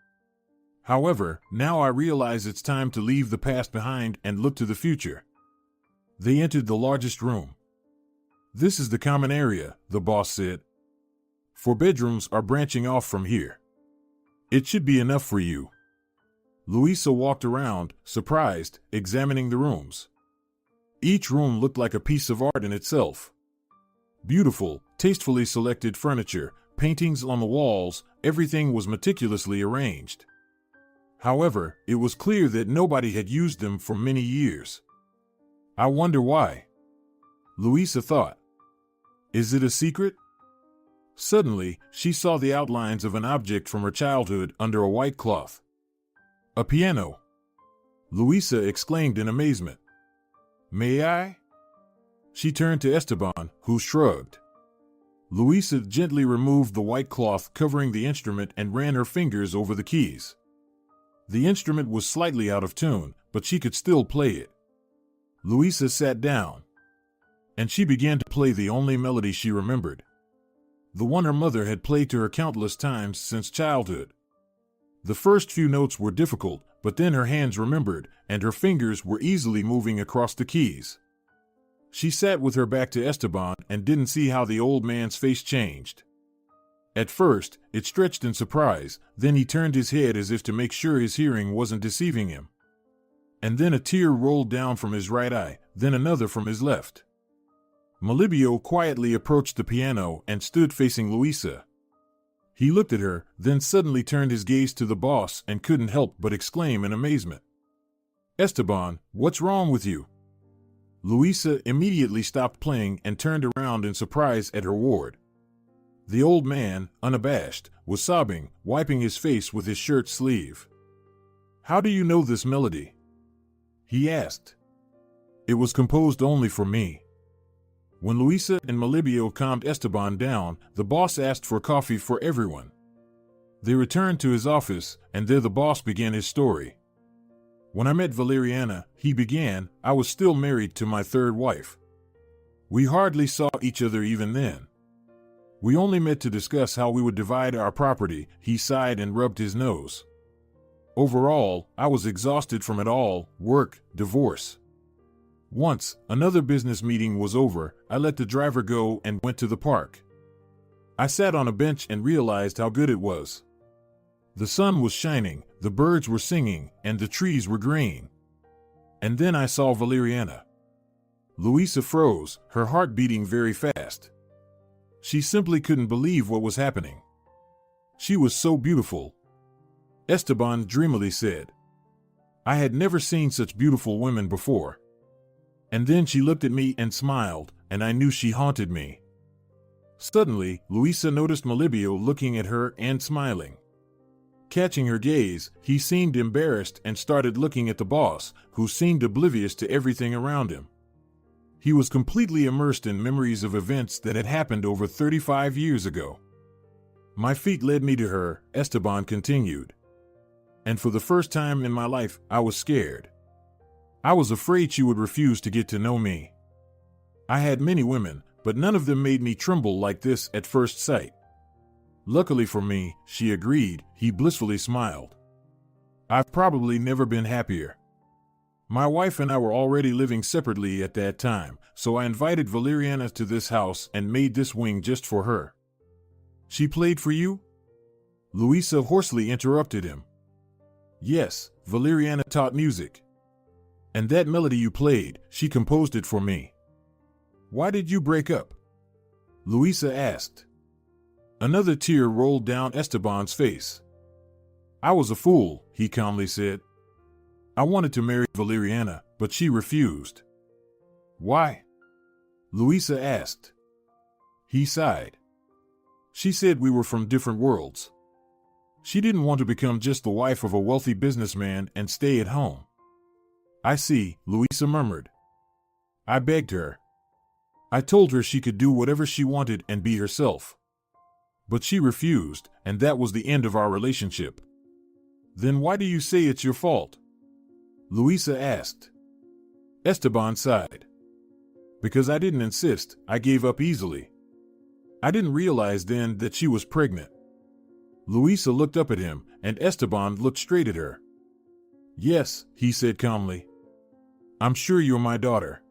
However, now I realize it's time to leave the past behind and look to the future. They entered the largest room. This is the common area, the boss said. 4 bedrooms are branching off from here. It should be enough for you. Luisa walked around, surprised, examining the rooms. Each room looked like a piece of art in itself. Beautiful, tastefully selected furniture, paintings on the walls, everything was meticulously arranged. However, it was clear that nobody had used them for many years. I wonder why. Louisa thought. Is it a secret? Suddenly, she saw the outlines of an object from her childhood under a white cloth. A piano. Louisa exclaimed in amazement. May I? She turned to Esteban, who shrugged. Louisa gently removed the white cloth covering the instrument and ran her fingers over the keys. The instrument was slightly out of tune, but she could still play it. Louisa sat down, and she began to play the only melody she remembered, the one her mother had played to her countless times since childhood. The first few notes were difficult, but then her hands remembered, and her fingers were easily moving across the keys. She sat with her back to Esteban and didn't see how the old man's face changed. At first, it stretched in surprise, then he turned his head as if to make sure his hearing wasn't deceiving him. And then a tear rolled down from his right eye, then another from his left. Melibeo quietly approached the piano and stood facing Louisa. He looked at her, then suddenly turned his gaze to the boss and couldn't help but exclaim in amazement. Esteban, what's wrong with you? Louisa immediately stopped playing and turned around in surprise at her ward. The old man, unabashed, was sobbing, wiping his face with his shirt sleeve. How do you know this melody? He asked. It was composed only for me. When Louisa and Melibeo calmed Esteban down, the boss asked for coffee for everyone. They returned to his office, and there the boss began his story. When I met Valeriana, he began, I was still married to my third wife. We hardly saw each other even then. We only met to discuss how we would divide our property. He sighed and rubbed his nose. Overall, I was exhausted from it all, work, divorce. Once, another business meeting was over, I let the driver go and went to the park. I sat on a bench and realized how good it was. The sun was shining, the birds were singing, and the trees were green. And then I saw Valeriana. Louisa froze, her heart beating very fast. She simply couldn't believe what was happening. She was so beautiful. Esteban dreamily said. I had never seen such beautiful women before. And then she looked at me and smiled, and I knew she haunted me. Suddenly, Louisa noticed Melibeo looking at her and smiling. Catching her gaze, he seemed embarrassed and started looking at the boss, who seemed oblivious to everything around him. He was completely immersed in memories of events that had happened over 35 years ago. My feet led me to her, Esteban continued. And for the first time in my life, I was scared. I was afraid she would refuse to get to know me. I had many women, but none of them made me tremble like this at first sight. Luckily for me, she agreed, he blissfully smiled. I've probably never been happier. My wife and I were already living separately at that time, so I invited Valeriana to this house and made this wing just for her. She played for you? Louisa hoarsely interrupted him. Yes, Valeriana taught music. And that melody you played, she composed it for me. Why did you break up? Louisa asked. Another tear rolled down Esteban's face. I was a fool, he calmly said. I wanted to marry Valeriana, but she refused. Why? Louisa asked. He sighed. She said we were from different worlds. She didn't want to become just the wife of a wealthy businessman and stay at home. I see, Louisa murmured. I begged her. I told her she could do whatever she wanted and be herself. But she refused, and that was the end of our relationship. Then why do you say it's your fault? Louisa asked. Esteban sighed. Because I didn't insist, I gave up easily. I didn't realize then that she was pregnant. Louisa looked up at him, and Esteban looked straight at her. Yes, he said calmly. I'm sure you're my daughter.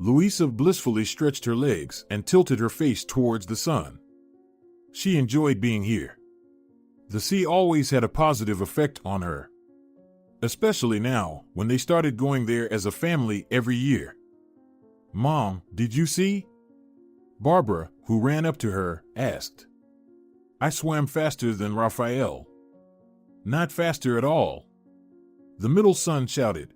Louisa blissfully stretched her legs and tilted her face towards the sun. She enjoyed being here. The sea always had a positive effect on her. Especially now, when they started going there as a family every year. Mom, did you see? Barbara, who ran up to her, asked. I swam faster than Raphael. Not faster at all. The middle son shouted.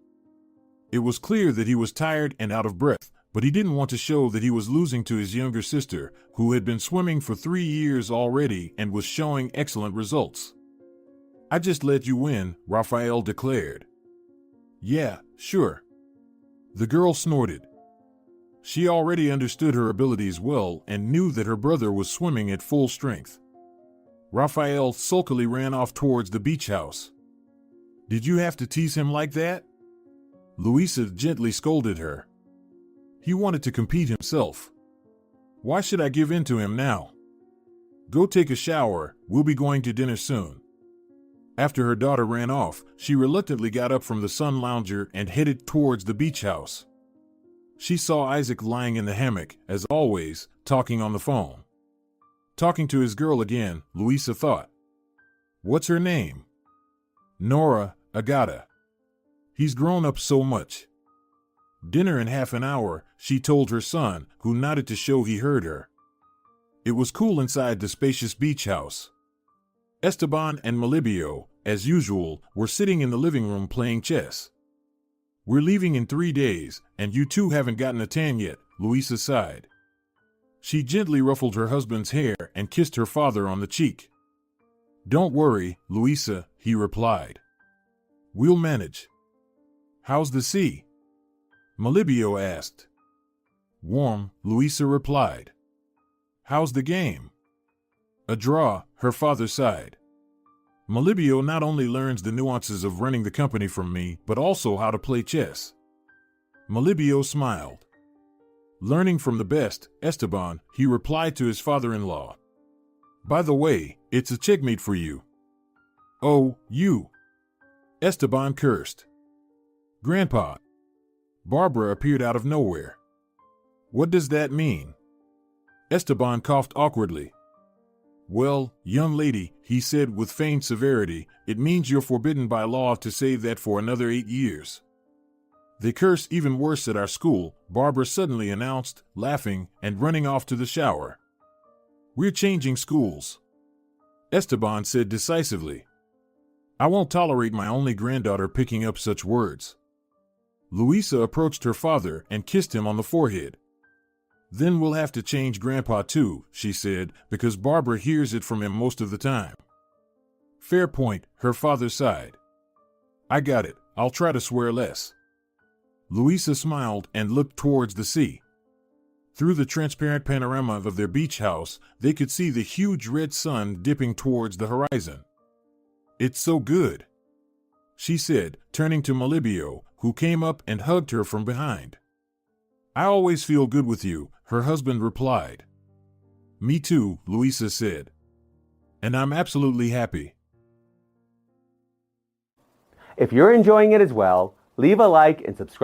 It was clear that he was tired and out of breath, But he didn't want to show that he was losing to his younger sister, who had been swimming for 3 years already and was showing excellent results. "I just let you win," Raphael declared. "Yeah, sure." The girl snorted. She already understood her abilities well and knew that her brother was swimming at full strength. Raphael sulkily ran off towards the beach house. "Did you have to tease him like that?" Louisa gently scolded her. "He wanted to compete himself. Why should I give in to him now? Go take a shower, we'll be going to dinner soon." After her daughter ran off, she reluctantly got up from the sun lounger and headed towards the beach house. She saw Isaac lying in the hammock, as always, talking on the phone. Talking to his girl again, Louisa thought. "What's her name?" "Nora, Agata. He's grown up so much." "Dinner in half an hour," she told her son, who nodded to show he heard her. It was cool inside the spacious beach house. Esteban and Melibio, as usual, were sitting in the living room playing chess. "We're leaving in 3 days, and you two haven't gotten a tan yet," Louisa sighed. She gently ruffled her husband's hair and kissed her father on the cheek. "Don't worry, Louisa," he replied. "We'll manage." "How's the sea?" Melibio asked. "Warm," Louisa replied. "How's the game?" "A draw," her father sighed. "Melibio not only learns the nuances of running the company from me, but also how to play chess." Melibio smiled. "Learning from the best, Esteban," he replied to his father-in-law. "By the way, it's a checkmate for you." "Oh, you!" Esteban cursed. "Grandpa." Barbara appeared out of nowhere. "What does that mean?" Esteban coughed awkwardly. "Well, young lady," he said with feigned severity, "it means you're forbidden by law to say that for another 8 years. They curse even worse at our school," Barbara suddenly announced, laughing and running off to the shower. "We're changing schools," Esteban said decisively. "I won't tolerate my only granddaughter picking up such words." Louisa approached her father and kissed him on the forehead. "Then we'll have to change Grandpa too," she said, "because Barbara hears it from him most of the time." "Fair point," her father sighed. "I got it. I'll try to swear less." Louisa smiled and looked towards the sea. Through the transparent panorama of their beach house, they could see the huge red sun dipping towards the horizon. "It's so good," she said, turning to Melibio, who came up and hugged her from behind. "I always feel good with you," her husband replied. "Me too," Louisa said. "And I'm absolutely happy." If you're enjoying it as well, leave a like and subscribe.